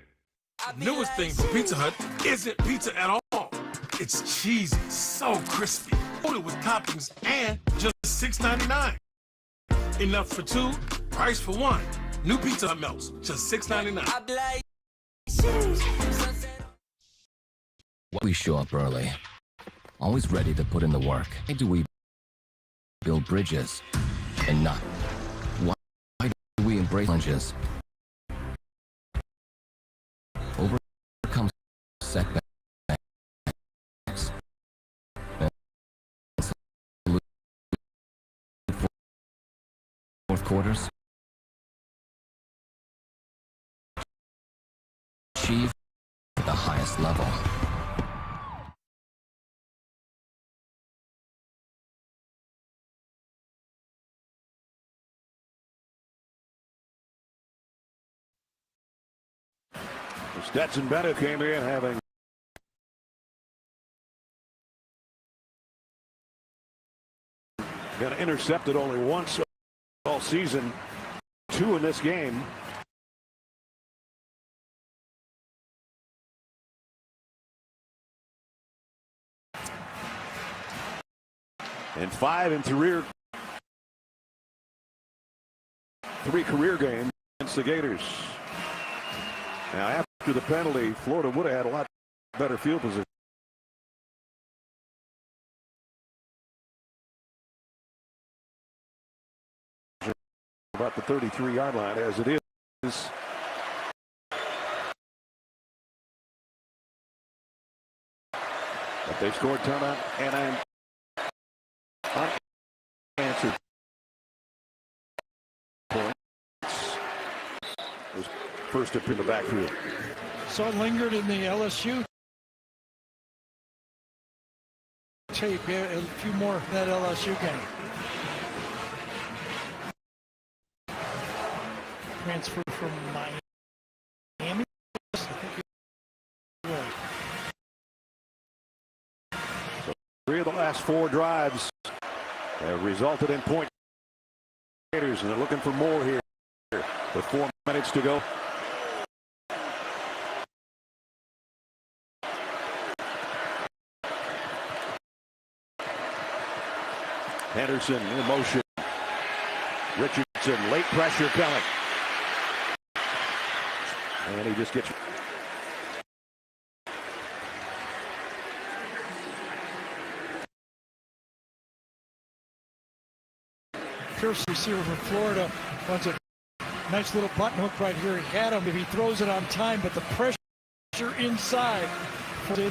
Newest thing from Pizza Hut isn't pizza at all. It's cheesy, so crispy, loaded with toppings, and just $6.99. Enough for two, price for one. New Pizza Hut melts, just $6.99. We show up early, always ready to put in the work. Why do we build bridges and not? Why do we embrace challenges? Overcome setbacks. Fourth quarters. Achieve at the highest level. Stetson Bennett came in having been intercepted only once all season, 2 in this game. And 5 in 3 career games against the Gators. Now, after the penalty, Florida would have had a lot better field position. About the 33-yard line as it is. But they scored timeout and unanswered points. Was first up in the backfield. So it lingered in the LSU tape. Yeah, a few more of that LSU game. Transfer from Miami. I think you're right. So 3 of the last 4 drives have resulted in point Gators, and they're looking for more here with 4 minutes to go. Henderson in motion. Richardson, late pressure coming. And he just gets Pierce, receiver from Florida, runs a nice little button hook right here. He had him if he throws it on time, but the pressure inside. Anthony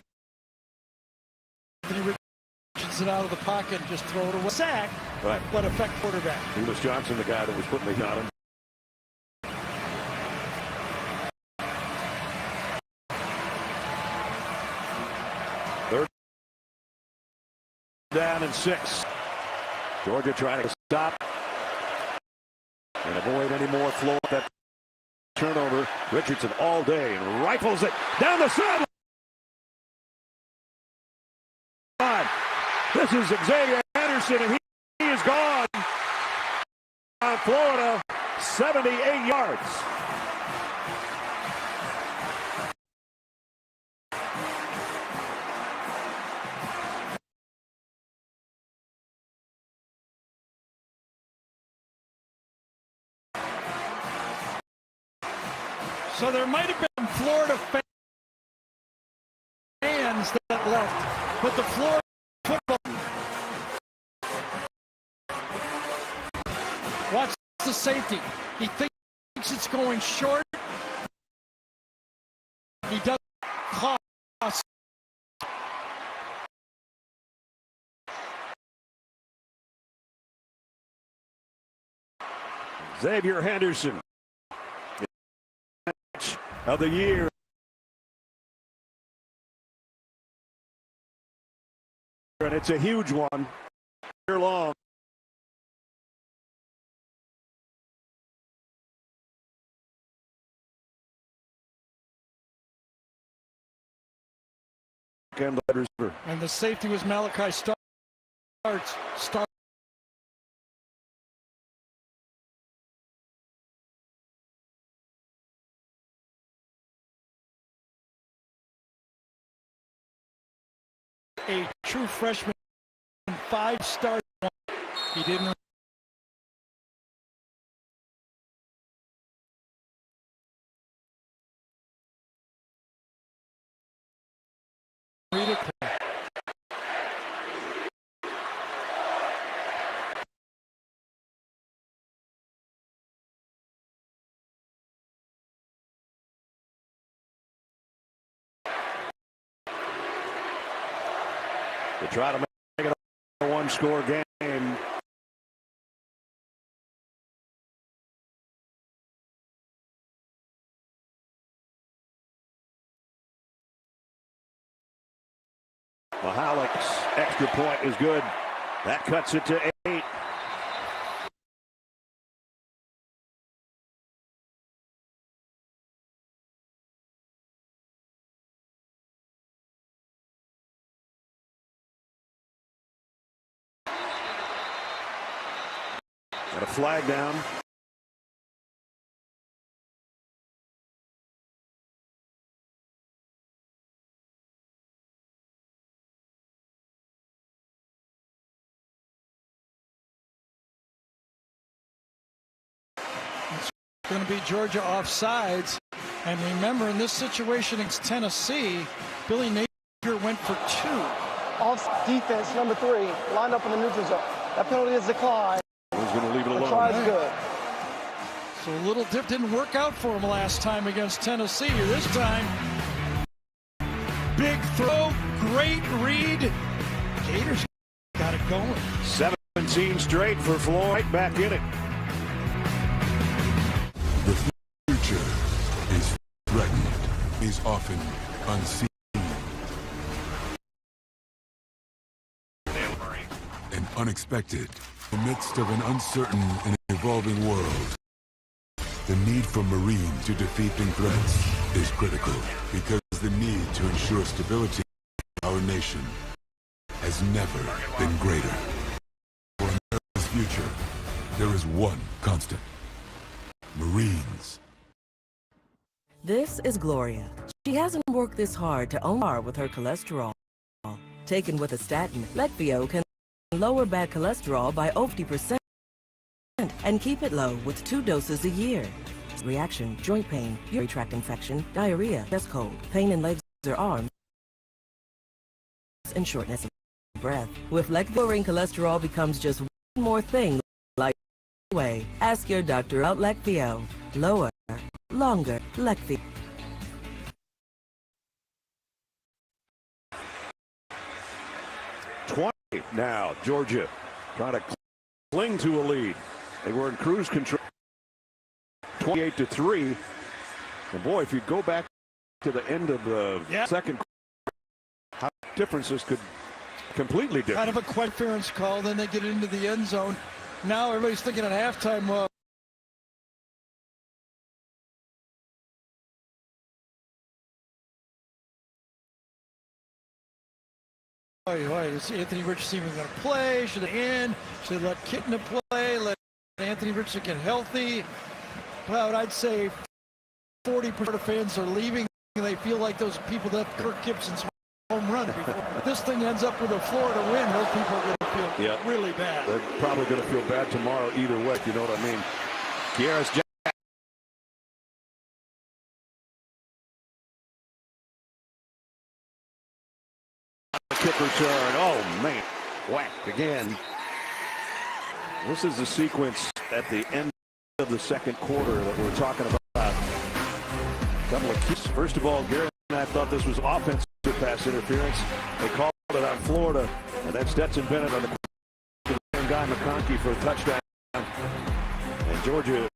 Richardson out of the pocket and just throw it away. Sack, right, but affect quarterback. Lewis Johnson, the guy that was putting the heat on him. Third down and 6. Georgia trying to stop and avoid any more flow of that turnover. Richardson all day and rifles it down the sideline. This is Xavier Henderson, and he is gone. On Florida, 78 yards. So there might have been Florida fans that left, but the Florida football. Watch the safety. He thinks it's going short. He doesn't cross. Xavier Henderson of the year. And it's a huge one. Year long. And the safety was Malachi Starks. A true freshman, 5-star. He didn't. Read it. To try to make it a one-score game. Mahalik's extra point is good. That cuts it to 8. Got a flag down. It's going to be Georgia offsides. And remember, in this situation against Tennessee, Billy Napier went for 2. Off defense, number 3, lined up in the neutral zone. That penalty is declined. He's going to leave it alone. The try is good. So a little dip didn't work out for him last time against Tennessee. This time, big throw, great read. Gators got it going. 17 straight for Floyd, back in it. The future is threatened, is often unseen. And unexpected, in the midst of an uncertain and evolving world. The need for Marines to defeat threats is critical because the need to ensure stability in our nation has never been greater. For America's future, there is one constant. Marines. This is Gloria. She hasn't worked this hard to own her with her cholesterol. Taken with a statin, Leqvio can lower bad cholesterol by 50% and keep it low with 2 doses a year. Reaction, joint pain, urinary tract infection, diarrhea, chest cold, pain in legs or arms, and shortness of breath. With Leqvio, lowering cholesterol becomes just one more thing like way. Ask your doctor about Leqvio. Lower, longer, Leqvio. Now, Georgia trying to cling to a lead. They were in cruise control, 28-3. And boy, if you go back to the end of the second, how differences could completely different. Kind of a quick interference call, then they get into the end zone. Now everybody's thinking at halftime, is Anthony Richardson even going to play? Should they end? Should they let Kitna play? Let Anthony Richardson get healthy? Well, I'd say 40% of fans are leaving. They feel like those people that Kirk Gibson's home run before. This thing ends up with a Florida win. Those people are going to feel really bad. They're probably going to feel bad tomorrow either way, if you know what I mean. Kieras Jackson. Kick return. Oh, man. Whacked again. This is the sequence at the end of the second quarter that we're talking about. A couple of keys. First of all, Gary and I thought this was offensive pass interference. They called it on Florida. And then Stetson Bennett on the same guy, McConkey, for a touchdown. And Georgia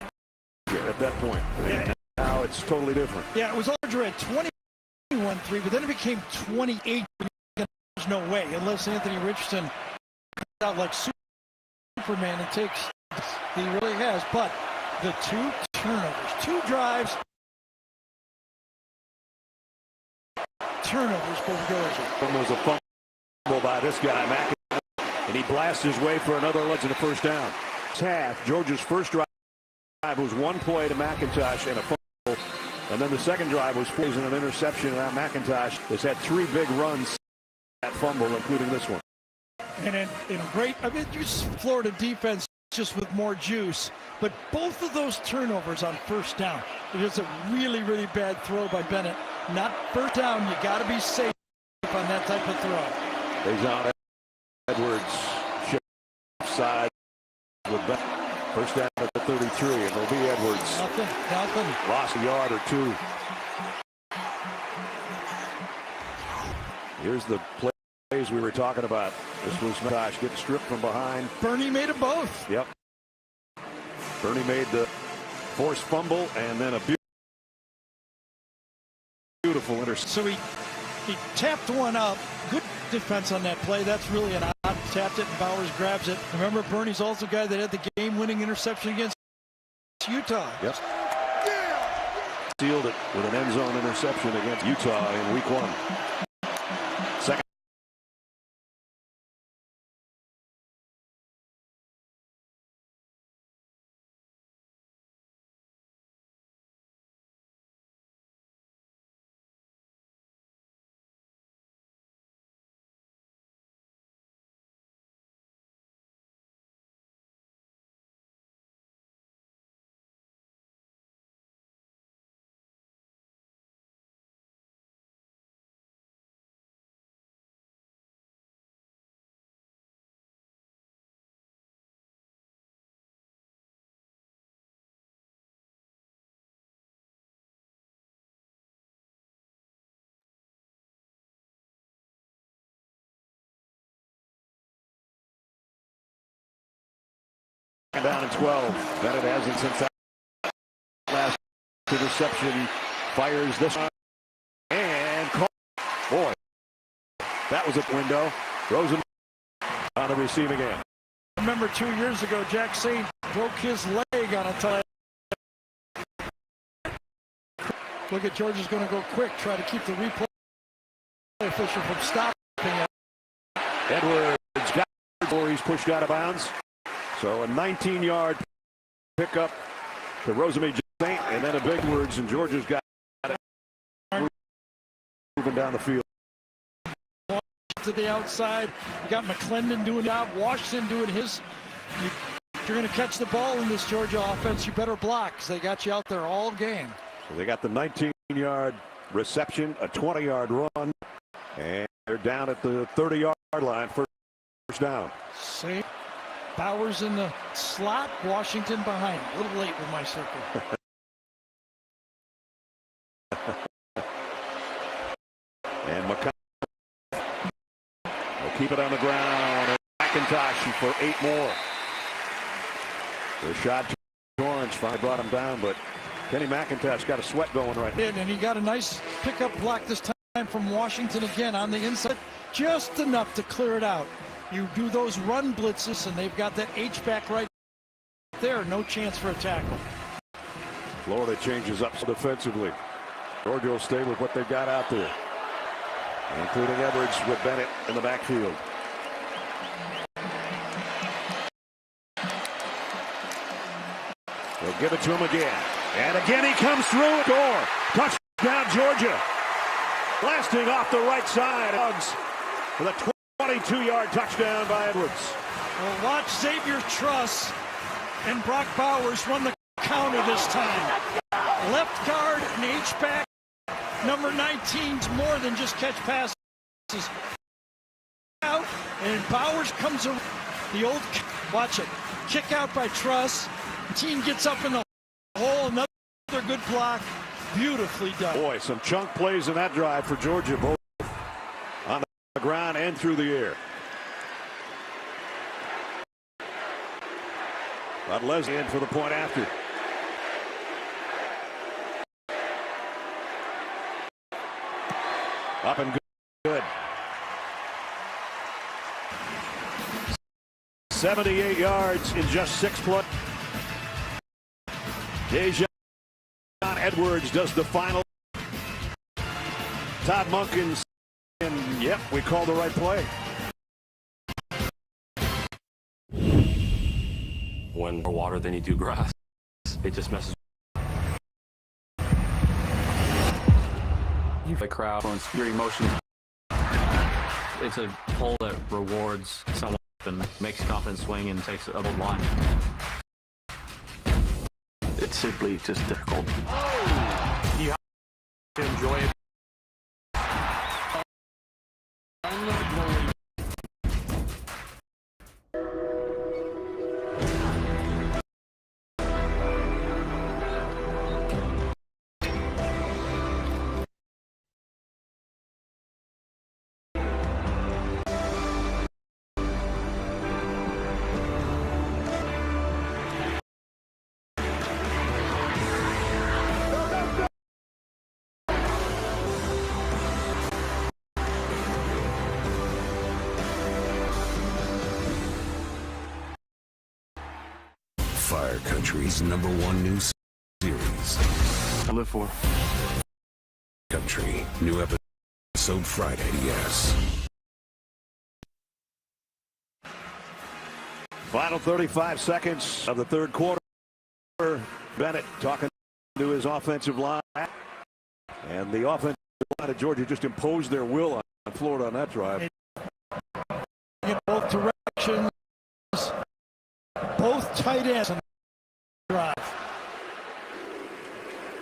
at that point. And now it's totally different. Yeah, it was Georgia at 21-3, but then it became 28. There's no way, unless Anthony Richardson comes out like Superman and takes, he really has. But the two turnovers, 2 drives, turnovers for Georgia. It was a fumble by this guy, McIntosh, and he blasts his way for another legs in the first down. Half, Georgia's first drive was 1 play to McIntosh and a fumble, and then the second drive was plays and an interception. Now McIntosh has had 3 big runs. That fumble, including this one. And in a great, I mean, just Florida defense just with more juice. But both of those turnovers on first down, it is a really, really bad throw by Bennett. Not first down, you got to be safe on that type of throw. He's on Edwards, shift side with Bennett. First down at the 33, and it'll be Edwards. Nothing. Lost a yard or 2. Here's the plays we were talking about. This was McIntosh getting stripped from behind. Bernie made them both. Yep. Bernie made the forced fumble and then a beautiful interception. So he tapped one up. Good defense on that play. That's really an odd. Tapped it and Bowers grabs it. Remember, Bernie's also the guy that had the game-winning interception against Utah. Yep. Sealed it with an end zone interception against Utah in week 1. Second. Down in 12. Bennett hasn't since that last interception. Fires this one. And boy, that was a window. Rosen on the receiving end. Remember 2 years ago, Jack Saint broke his leg on a tie. Look at Georgia's going to go quick, try to keep the replay official from stopping it. Edwards got it, or he's pushed out of bounds. So a 19-yard pickup to Rosamond Saint, and then a big words, and Georgia's got it moving down the field. To the outside, you got McClendon doing that, Washington doing his. If you're going to catch the ball in this Georgia offense, you better block, because they got you out there all game. So they got the 19-yard reception, a 20-yard run, and they're down at the 30-yard line, first down. See? Bowers in the slot, Washington behind. A little late with my circle. And McConnell will keep it on the ground. And McIntosh for 8 more. The shot to Torrance finally brought him down, but Kenny McIntosh got a sweat going right now. And he got a nice pickup block this time from Washington again on the inside. Just enough to clear it out. You do those run blitzes, and they've got that H-back right there. No chance for a tackle. Florida changes up defensively. Georgia will stay with what they've got out there, including Edwards with Bennett in the backfield. They'll give it to him again. And again he comes through. Score. Touchdown Georgia. Blasting off the right side. Bulldogs with a 22-yard touchdown by Edwards. Well, watch Xavier Truss and Brock Bowers run the counter this time. Left guard and H-back. Number 19's more than just catch passes. Out, and Bowers comes around. The old, watch it, kick out by Truss. Team gets up in the hole. Another good block. Beautifully done. Boy, some chunk plays in that drive for Georgia, both on the ground and through the air. But Leslie in for the point after. Up and good. 78 yards in just 6 plays. Dejon Edwards does the final. Todd Monken's, and yep, we called the right play. When more water than you do grass, it just messes. The crowd and your emotions. It's a hole that rewards someone and makes confidence swing and takes a bold line. It's simply just difficult. You have to enjoy it. Fire Country's #1 news series. I live for Country, new episode Friday, yes. Final 35 seconds of the third quarter. Bennett talking to his offensive line. And the offensive line of Georgia just imposed their will on Florida on that drive. In both directions. Both tight ends on the drive.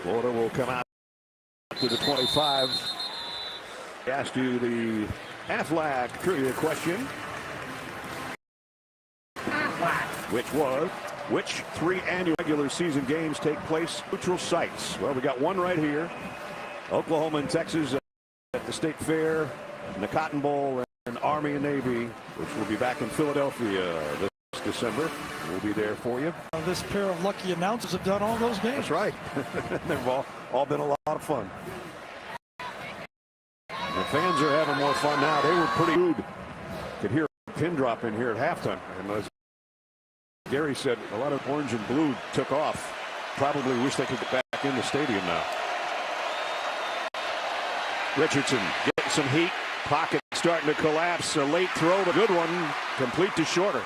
Florida will come out to the 25. I asked you the Aflac trivia question, which was, which 3 annual regular season games take place at neutral sites? Well, we got one right here. Oklahoma and Texas at the State Fair, and the Cotton Bowl, and Army and Navy, which will be back in Philadelphia this December. We'll be there for you. This pair of lucky announcers have done all those games. That's right. They've all been a lot of fun. The fans are having more fun now. They were pretty good. Could hear a pin drop in here at halftime. And as Gary said, a lot of orange and blue took off. Probably wish they could get back in the stadium now. Richardson getting some heat. Pocket starting to collapse. A late throw, but a good one. Complete to Shorter.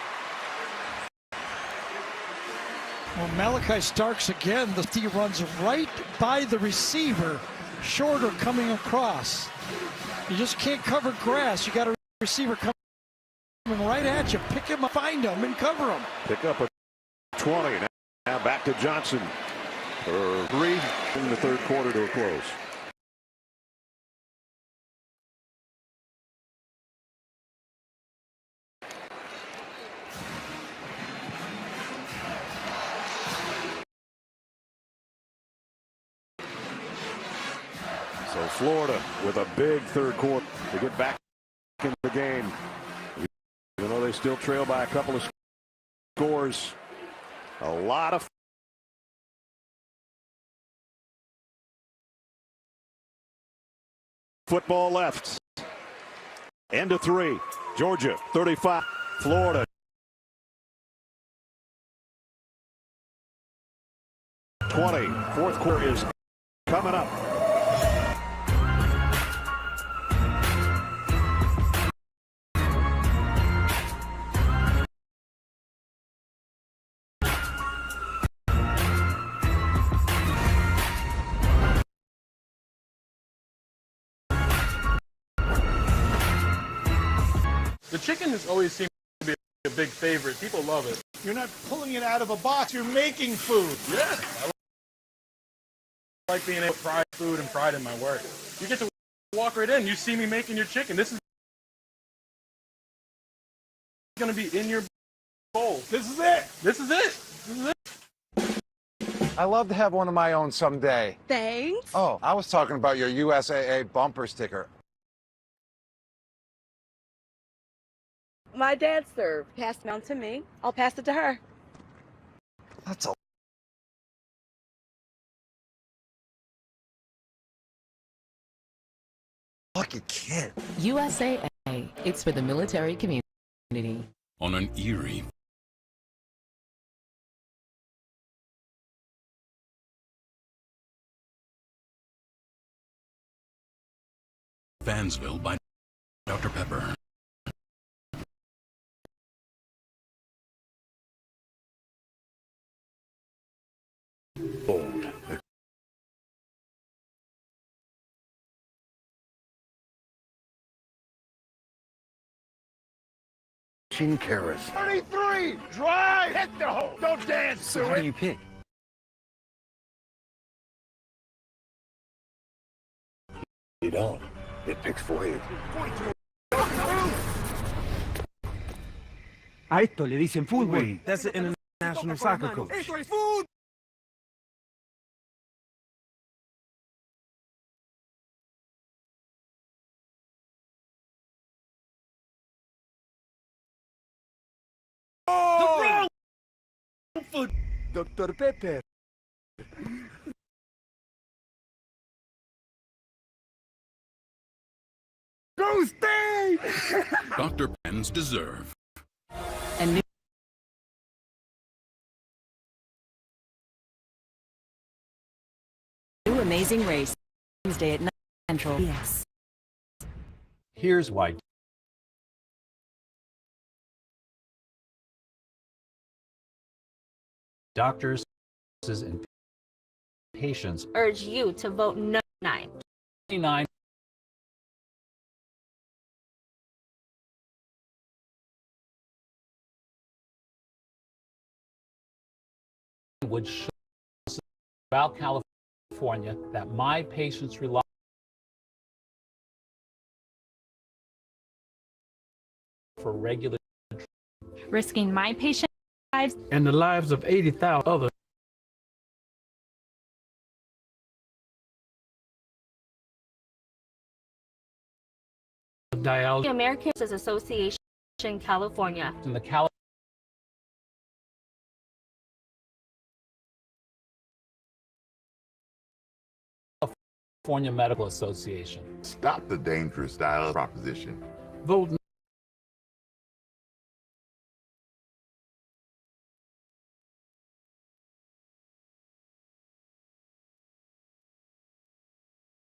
Well, Malachi Starks again. The D runs right by the receiver. Shorter coming across. You just can't cover grass. You got a receiver coming right at you. Pick him up, find him, and cover him. Pick up a 20. Now back to Johnson for 3 in the third quarter to a close. So Florida with a big third quarter to get back in the game. Even though they still trail by a couple of scores, a lot of football left. End of 3. Georgia 35. Florida 20. Fourth quarter is coming up. The chicken has always seemed to be a big favorite. People love it. You're not pulling it out of a box. You're making food. Yeah. I like being able to pride food and pride in my work. You get to walk right in. You see me making your chicken. This is going to be in your bowl. This is it. This is it. This is it. I'd love to have one of my own someday. Thanks. Oh, I was talking about your USAA bumper sticker. My dad served. Passed it on to me. I'll pass it to her. That's a lucky kid. USAA. It's for the military community. On an eerie Fansville by Dr. Pepper. Bold. Chin Karas. 33! Drive! Hit the hole! Don't dance So to how it! do you pick? You don't. It picks for you. A esto le dicen fútbol. That's the international soccer coach. Esto es fútbol! Dr. Pepper. Go stay! Dr. Pens deserve. And New Amazing Race. Tuesday at 9 Central. Yes. Here's why. Doctors and patients Urge you to vote no 9. 29 would show us about California that my patients rely for regular Risking my patient lives and the lives of 80,000 others. Dialysis American Association California. in the California Medical Association. Stop the dangerous dialysis proposition. Vote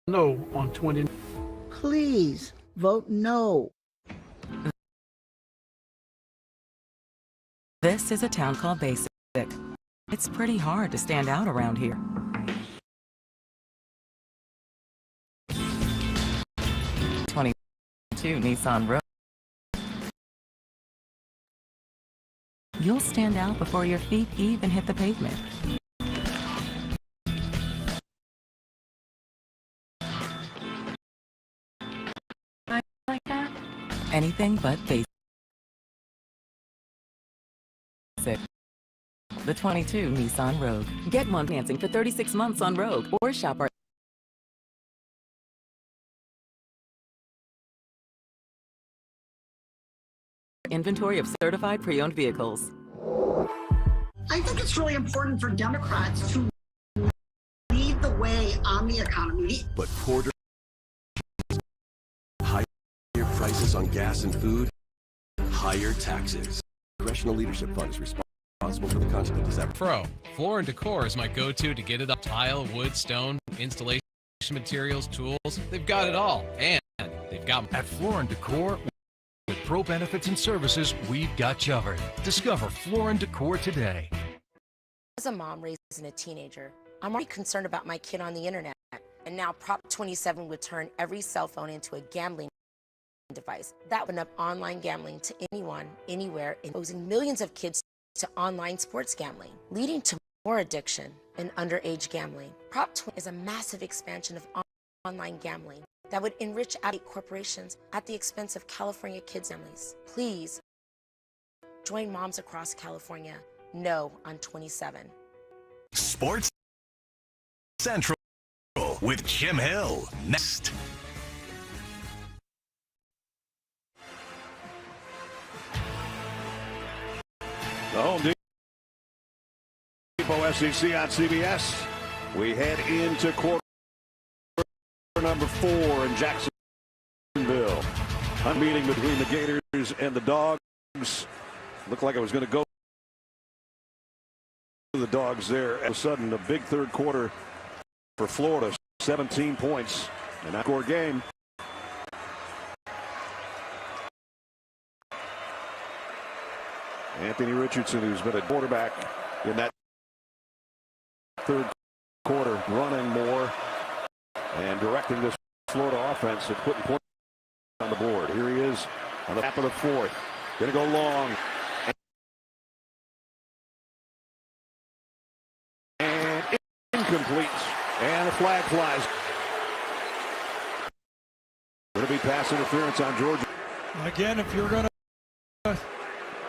no on 20. Please vote no. This is a town called Basic. It's pretty hard to stand out around here. '22 Nissan Road. You'll stand out before your feet even hit the pavement. Like that? Anything but basic. The 22 Nissan Rogue. Get one financing for 36 months on Rogue or shop our inventory of certified pre-owned vehicles. I think it's really important for Democrats to lead the way on the economy. But Porter, higher prices on gas and food, higher taxes. Congressional Leadership Fund is responsible for the consequences. Pro, Floor and Decor is my go-to to get it up. Tile, wood, stone, installation materials, tools. They've got it all. And they've got... At Floor and Decor, with pro benefits and services, we've got you covered. Discover Floor and Decor today. As a mom raising a teenager, I'm already concerned about my kid on the internet. And now Prop 27 would turn every cell phone into a gambling device. That would open up online gambling to anyone, anywhere, exposing millions of kids to online sports gambling, leading to more addiction and underage gambling. Prop 20 is a massive expansion of online gambling that would enrich out corporations at the expense of California kids' families. Please join moms across California. No on 27. Sports Central with Jim Hill next. The Home Depot SEC on CBS. We head into quarter number 4 in Jacksonville. A meeting between the Gators and the Dogs. Looked like it was going to go to the Dogs there. All of a sudden, a big third quarter for Florida. 17 points in that score game. Anthony Richardson, who's been a quarterback in that third quarter, running more and directing this Florida offense and putting points on the board. Here he is on the top of the fourth. Going to go long. And incomplete. And the flag flies. Going to be pass interference on Georgia. Again, if you're going to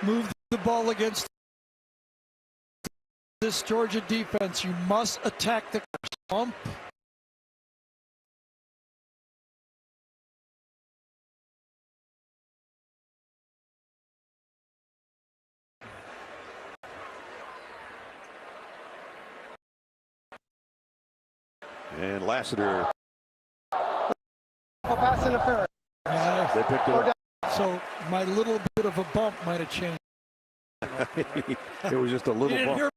move the ball against this Georgia defense, you must attack the bump. And Lassiter. Pass interference. They picked it up. So my little bit of a bump might have changed. It was just a little You didn't bump. hear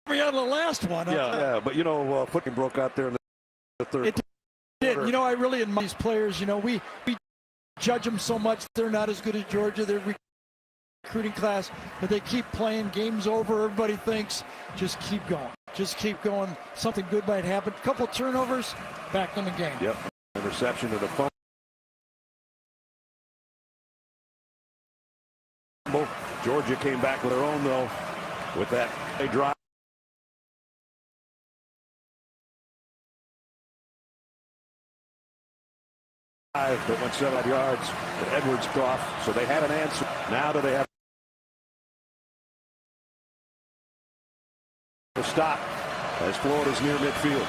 me on the last one. Huh? Yeah, but you know, footing broke out there in the third It did. You know, I really admire these players. You know, we judge them so much. They're not as good as Georgia. They're recruiting class, but they keep playing. Game's over. Everybody thinks, just keep going. Just keep going. Something good might happen. A couple turnovers, back in the game. Yep. Interception to the fumble. Georgia came back with their own, though, with that drive. That went 7 yards. But Edwards off, so they had an answer. Now do they have to stop as Florida's near midfield?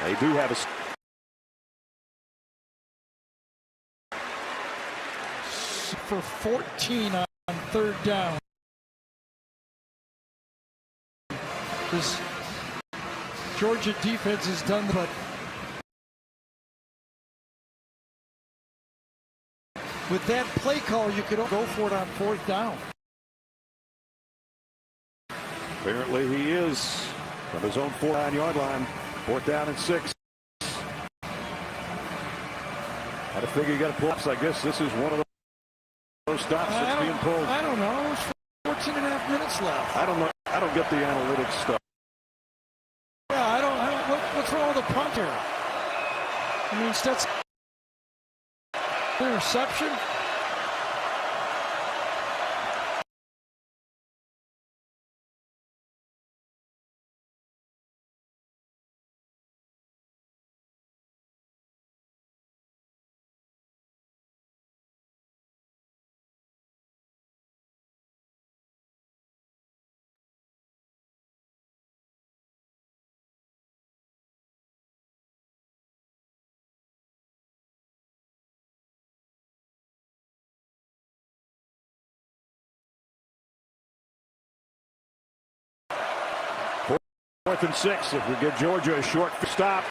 They do have a for 14 on third down. This Georgia defense has done, but with that play call, you could go for it on fourth down. Apparently he is from his own 4-9-yard line. 4th down and 6. Had to figure you got to pull ups. I guess this is one of those stops that's being pulled. I don't know. There's 14 and a half minutes left. I don't know. I don't get the analytics stuff. Yeah, I don't what's wrong with the punter? I mean, that's interception. 4th and 6. If we give Georgia a short stop.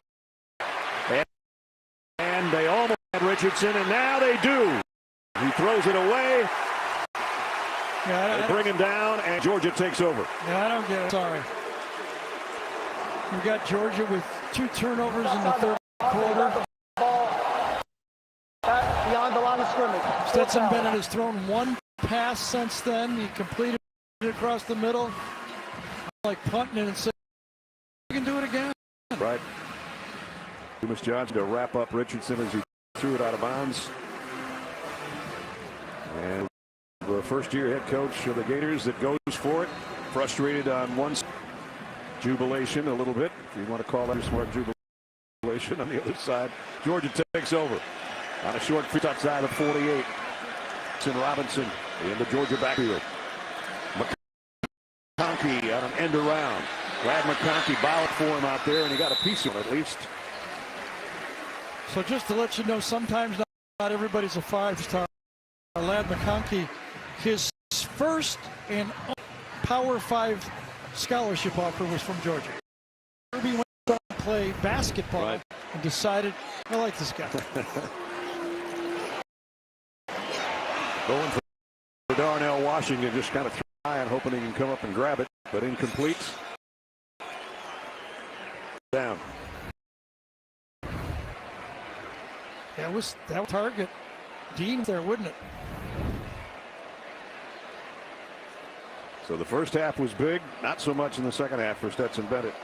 And they almost had Richardson, and now they do. He throws it away. Yeah, they bring him down, and Georgia takes over. Yeah, I don't get it. Sorry. We got Georgia with 2 turnovers in the third quarter. Beyond the line of scrimmage. Stetson Bennett has thrown 1 pass since then. He completed it across the middle. Like punting it and saying, you can do it again. Right. Dumas Johnson to wrap up Richardson as he threw it out of bounds. And the first-year head coach of the Gators that goes for it. Frustrated on one side. Jubilation a little bit, if you want to call that a smart jubilation. On the other side, Georgia takes over. On a short field outside of 48. Robinson in the Georgia backfield. McConkey on an end around. Glad McConkey bowed for him out there, and he got a piece of it at least. So just to let you know, sometimes not everybody's a 5-star. Lad McConkey, his first and Power 5 scholarship offer was from Georgia. Kirby went on to play basketball and decided, I like this guy. Going for Darnell Washington, just kind of trying, hoping he can come up and grab it, but incomplete. Down. That was target Dean there, wouldn't it? So the first half was big, not so much in the second half for Stetson Bennett.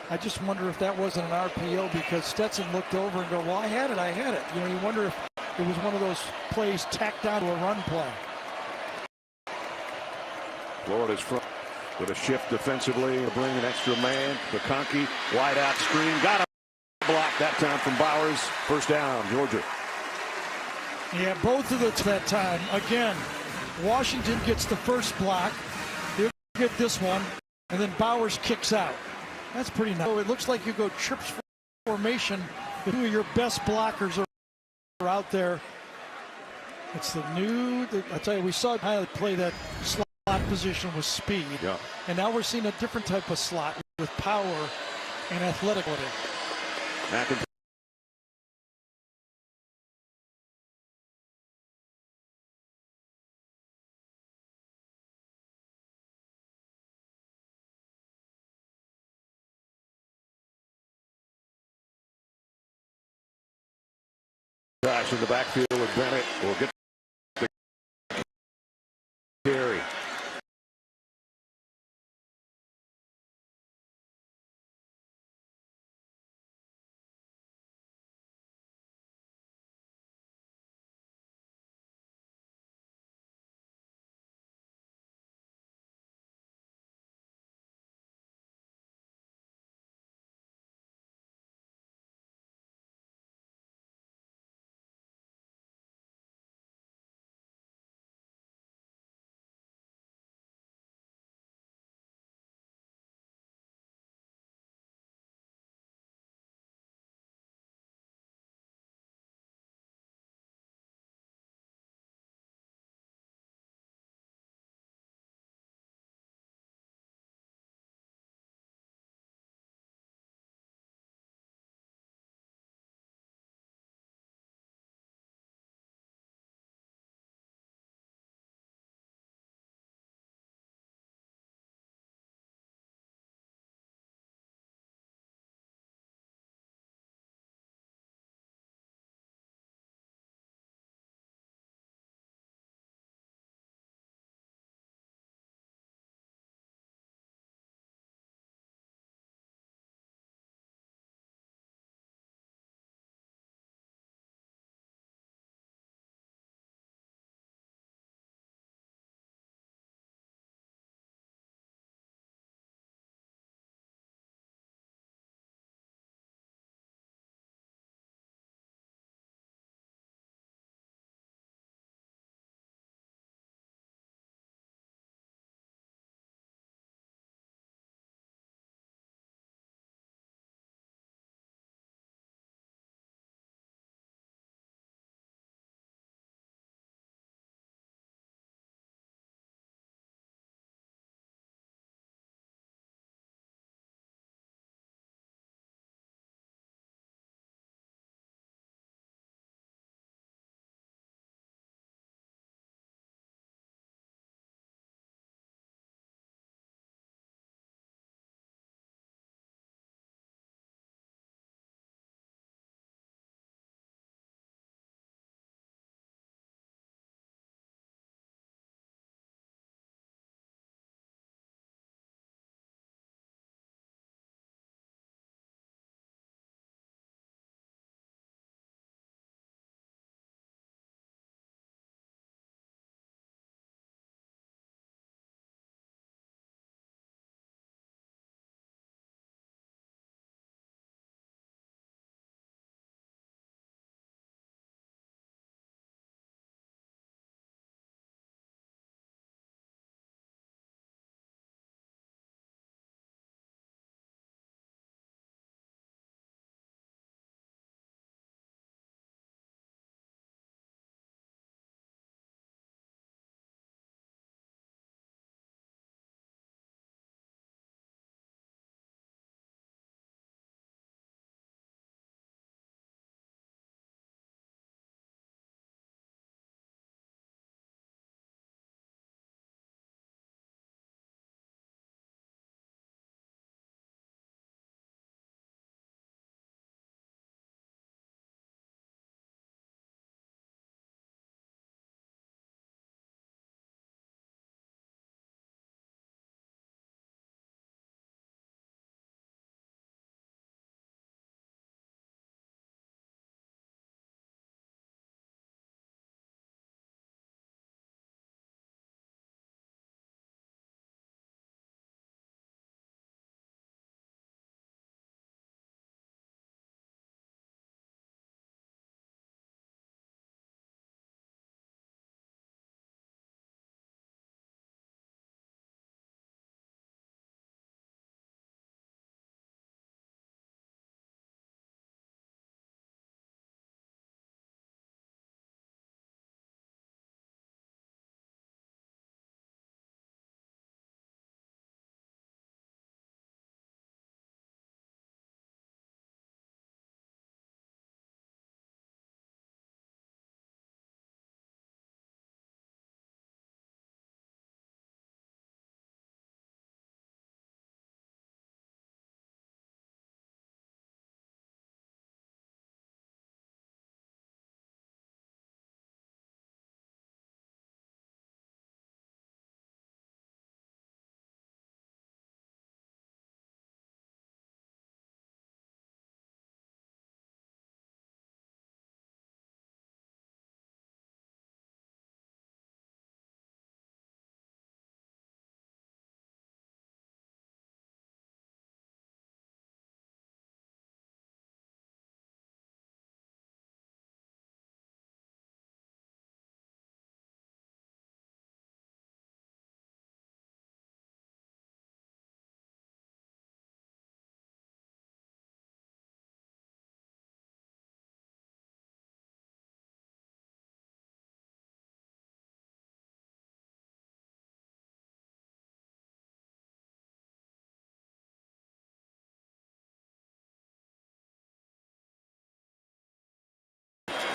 I just wonder if that wasn't an RPO because Stetson looked over and go, well, I had it. You know, you wonder if it was one of those plays tacked onto a run play. Florida's front with a shift defensively to bring an extra man. McConkey, wide out screen, got a block that time from Bowers. First down, Georgia. Yeah, both of them that time. Again, Washington gets the first block. He'll get this one, and then Bowers kicks out. That's pretty nice. So it looks like you go trips formation. The 2 of your best blockers are out there. It's the new, I tell you, we saw Tyler play that slot position with speed. Yeah. And now we're seeing a different type of slot with power and athletic. McIntyre in the backfield with Bennett. Will get the carry.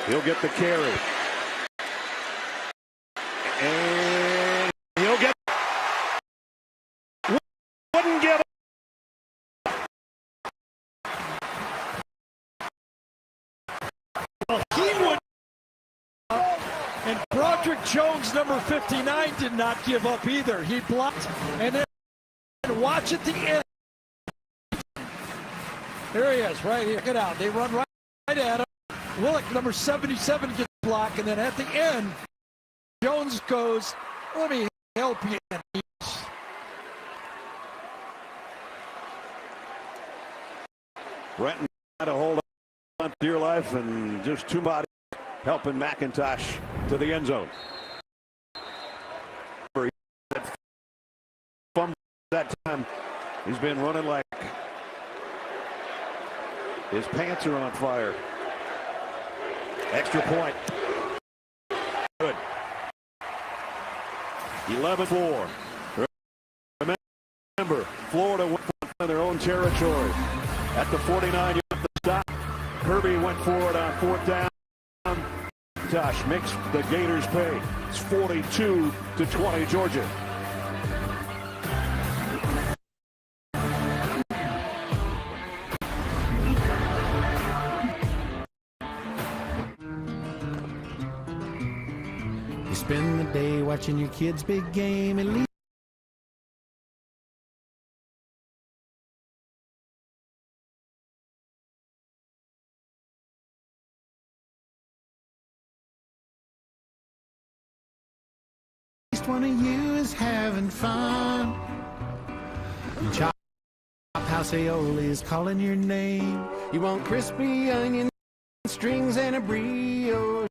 He'll get the carry. And he'll get. Wouldn't give it. Well, he would. And Broderick Jones, number 59, did not give up either. He blocked and then watch at the end. There he is, right here. Get out. They run right at him. Willick, number 77, gets blocked, and then at the end, Jones goes, let me help you. Brenton trying to hold on to your life, and just two bodies helping McIntosh to the end zone. From that time, he's been running like his pants are on fire. Extra point. Good. 11-4. Remember, Florida went in their own territory. At the 49, you have the stop. Kirby went for it on fourth down. Tosh makes the Gators pay. It's 42-20, Georgia. You spend the day watching your kids' big game and leave. One of you is having fun. And Chop House Aioli is calling your name. You want crispy onion strings and a brioche.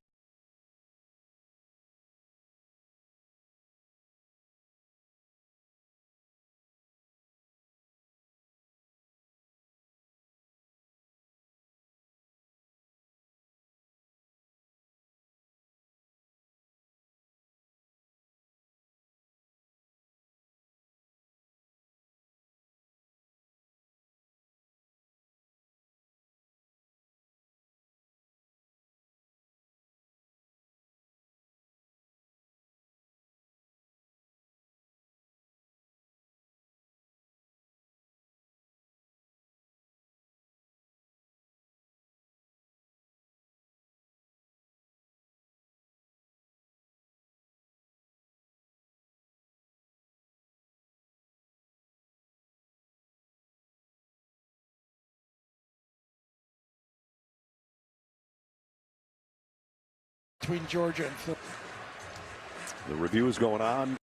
Between Georgia and Florida. The review is going on.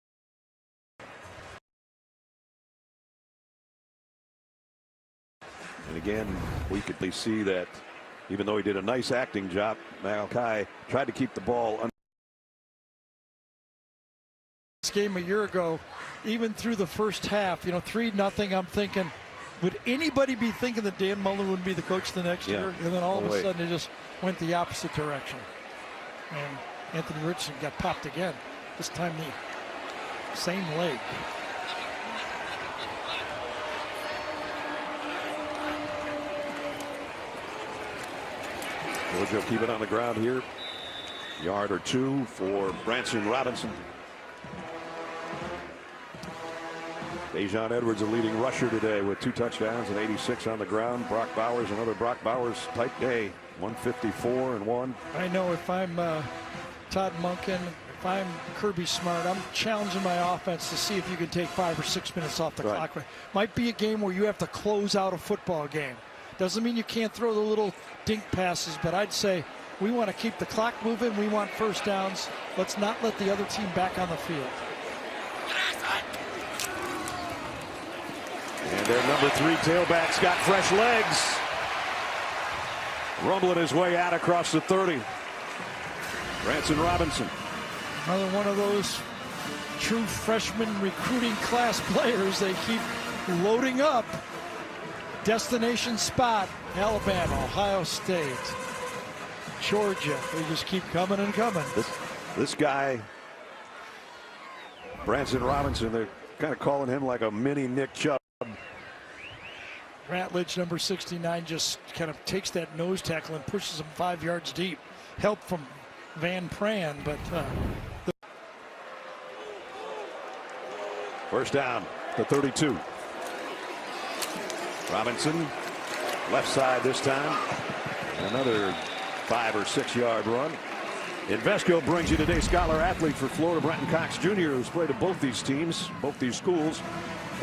And again, we could see that even though he did a nice acting job, Malachi tried to keep the ball under. This game a year ago, even through the first half, 3-0, I'm thinking, would anybody be thinking that Dan Mullen would be the coach the next year? And then all of a sudden it just went the opposite direction. And Anthony Richardson got popped again. This time the same leg. Georgia will keep it on the ground here. Yard or two for Branson Robinson. Dejon Edwards, a leading rusher today with 2 touchdowns and 86 on the ground. Brock Bowers, another Brock Bowers type day. 154-1. I know if I'm Todd Monken, if I'm Kirby Smart, I'm challenging my offense to see if you can take 5 or 6 minutes off the clock. Might be a game where you have to close out a football game. Doesn't mean you can't throw the little dink passes, but I'd say we want to keep the clock moving. We want first downs. Let's not let the other team back on the field. And their number 3 tailback's got fresh legs. Rumbling his way out across the 30. Branson Robinson. Another one of those true freshman recruiting class players. They keep loading up. Destination spot, Alabama, Ohio State, Georgia. They just keep coming and coming. This guy, Branson Robinson, they're kind of calling him like a mini Nick Chubb. Ratledge, number 69, just kind of takes that nose tackle and pushes him 5 yards deep. help from Van Pran, but first down, the 32. Robinson, left side this time. Another 5 or 6 yard run. Invesco brings you today's scholar athlete for Florida, Brenton Cox Jr., who's played at both these teams, both these schools.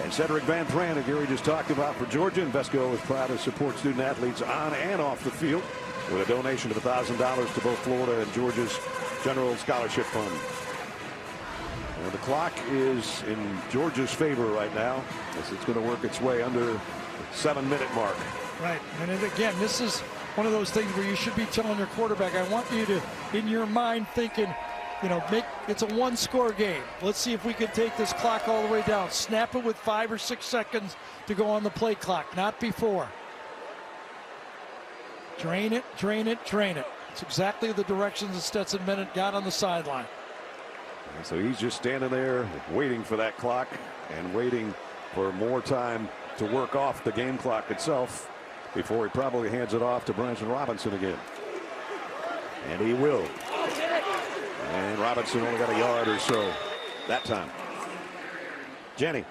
And Cedric Van Pran, who Gary just talked about for Georgia. Invesco is proud to support student athletes on and off the field with a donation of $1,000 to both Florida and Georgia's General Scholarship Fund. And the clock is in Georgia's favor right now as it's going to work its way under the 7-minute mark. Right. And again, this is one of those things where you should be telling your quarterback, I want you to, in your mind, thinking, you know, it's a 1-score game. Let's see if we can take this clock all the way down. Snap it with 5 or 6 seconds to go on the play clock, not before. Drain it, drain it, drain it. It's exactly the directions that Stetson Bennett got on the sideline. And so he's just standing there waiting for that clock and waiting for more time to work off the game clock itself before he probably hands it off to Branson Robinson again. And he will. And Robinson only got a yard or so that time. Jenny.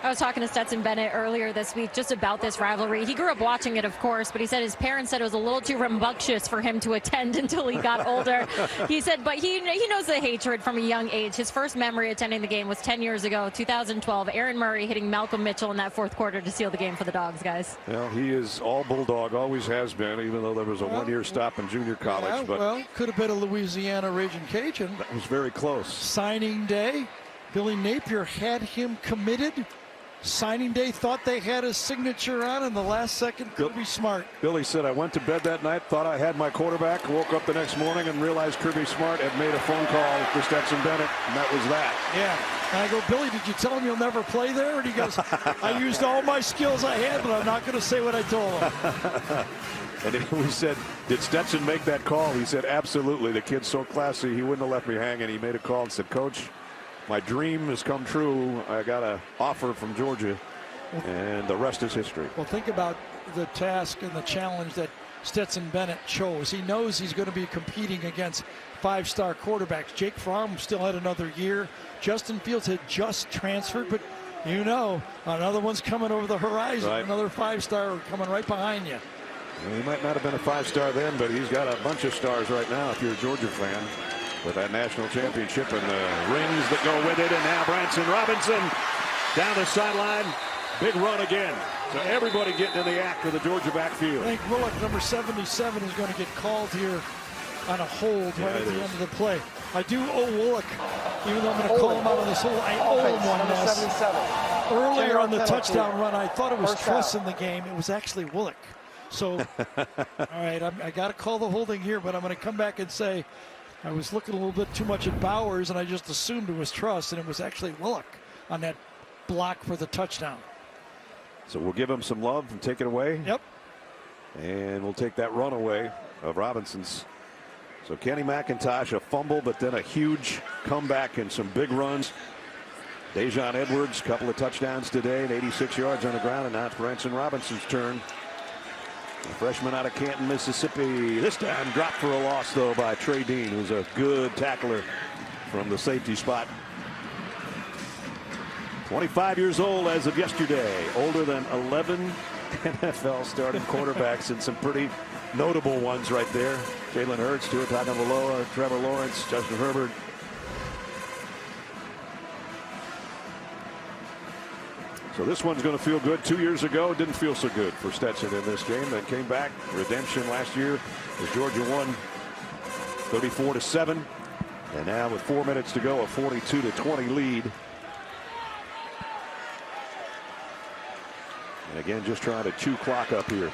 I was talking to Stetson Bennett earlier this week just about this rivalry. He grew up watching it, of course, but he said his parents said it was a little too rambunctious for him to attend until he got older. He said, but he knows the hatred from a young age. His first memory attending the game was 10 years ago, 2012. Aaron Murray hitting Malcolm Mitchell in that fourth quarter to seal the game for the Dogs, guys. Well, he is all Bulldog, always has been, even though there was a one-year stop in junior college. Yeah, but well, could have been a Louisiana Raging Cajun. That was very close. Signing day, Billy Napier had him committed. Signing day, thought they had his signature on in the last second. Kirby Smart. Billy said, I went to bed that night, thought I had my quarterback, woke up the next morning and realized Kirby Smart had made a phone call to Stetson Bennett, and that was that. Yeah. And I go, Billy, did you tell him you'll never play there? And he goes, I used all my skills I had, but I'm not going to say what I told him. And we said, did Stetson make that call? He said, absolutely. The kid's so classy, he wouldn't have left me hanging. He made a call and said, Coach, my dream has come true. I got an offer from Georgia, and the rest is history. Well, think about the task and the challenge that Stetson Bennett chose. He knows he's going to be competing against 5-star quarterbacks. Jake Fromm still had another year. Justin Fields had just transferred, but you know, another one's coming over the horizon. Right. Another 5-star coming right behind you. Well, he might not have been a 5-star then, but he's got a bunch of stars right now if you're a Georgia fan. With that national championship and the rings that go with it. And now Branson Robinson down the sideline. Big run again. So everybody getting in the act of the Georgia backfield. I think Willock, number 77, is going to get called here on a hold right at the end of the play. I do owe Willock, even though I'm going to call him out on this hold, I owe him one. Earlier on the touchdown run, I thought it was Truss in the game. It was actually Willock. So, all right, I got to call the holding here, but I'm going to come back and say, I was looking a little bit too much at Bowers, and I just assumed it was Truss, and it was actually Willock on that block for the touchdown. So we'll give him some love and take it away. Yep. And we'll take that run away of Robinson's. So Kenny McIntosh, a fumble, but then a huge comeback and some big runs. Dejon Edwards, a couple of touchdowns today and 86 yards on the ground, and now it's Branson Robinson's turn. The freshman out of Canton, Mississippi. This time dropped for a loss, though, by Trey Dean, who's a good tackler from the safety spot. 25 years old as of yesterday. Older than 11 NFL starting quarterbacks, and some pretty notable ones right there. Jalen Hurts, Tua Tagovailoa, Trevor Lawrence, Justin Herbert. So this one's going to feel good. 2 years ago, it didn't feel so good for Stetson in this game. Then came back, redemption last year as Georgia won 34-7. And now with 4 minutes to go, a 42-20 lead. And again, just trying to chew clock up here.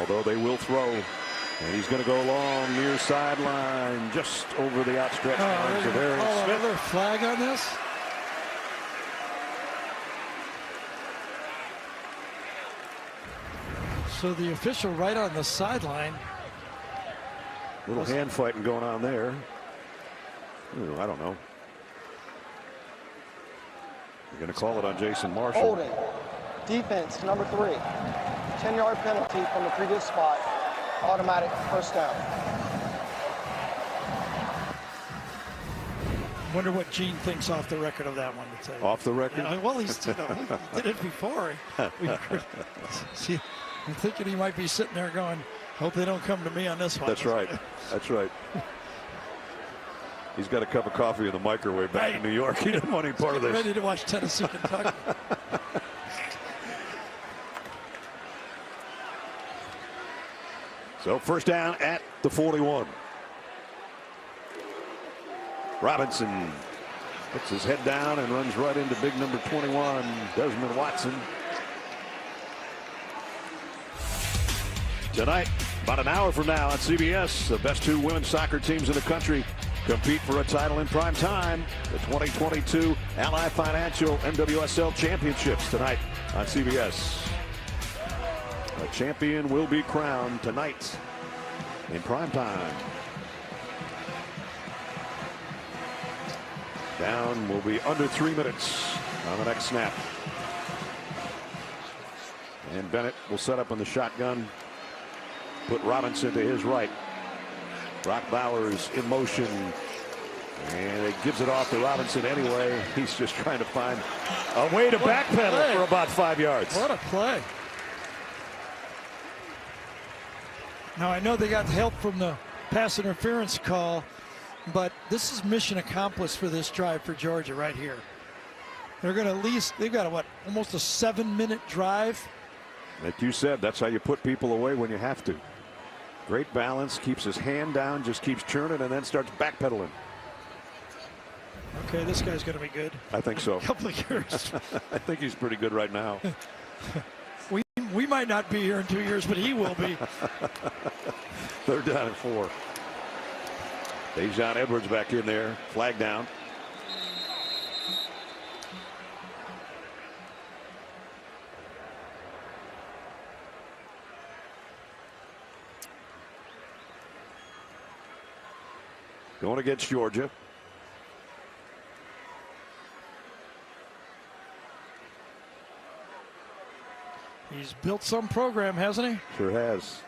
Although they will throw. And he's going to go long near sideline, just over the outstretched arms of Aaron Smith. Another flag on this? So the official right on the sideline. Little hand fighting going on there. Ooh, I don't know. You're going to call it on Jason Marshall. Holding. Defense, number 3. 10-yard penalty from the previous spot. Automatic first down. Wonder what Gene thinks off the record of that one. To tell you. Off the record? Yeah, well, he did it before. See, I'm thinking he might be sitting there going, hope they don't come to me on this one. That's right. That's right. He's got a cup of coffee in the microwave back in New York. He didn't want any part of this. Ready to watch Tennessee, Kentucky. So first down at the 41. Robinson puts his head down and runs right into big number 21, Desmond Watson. Tonight, about an hour from now on CBS, the best two women's soccer teams in the country compete for a title in prime time. The 2022 Ally Financial NWSL Championships tonight on CBS. A champion will be crowned tonight in prime time. Down will be under 3 minutes on the next snap. And Bennett will set up on the shotgun. Put Robinson to his right. Brock Bowers in motion. And it gives it off to Robinson anyway. He's just trying to find a way to backpedal for about 5 yards. What a play. Now, I know they got help from the pass interference call, but this is mission accomplished for this drive for Georgia right here. They're going to at least, they've got what, almost a 7-minute drive. Like you said, that's how you put people away when you have to. Great balance, keeps his hand down, just keeps churning, and then starts backpedaling. Okay, this guy's going to be good. I think so. A couple of years. I think he's pretty good right now. We might not be here in 2 years, but he will be. Third down and 4. Dejon Edwards back in there. Flag down. Going against Georgia. He's built some program, hasn't he? Sure has.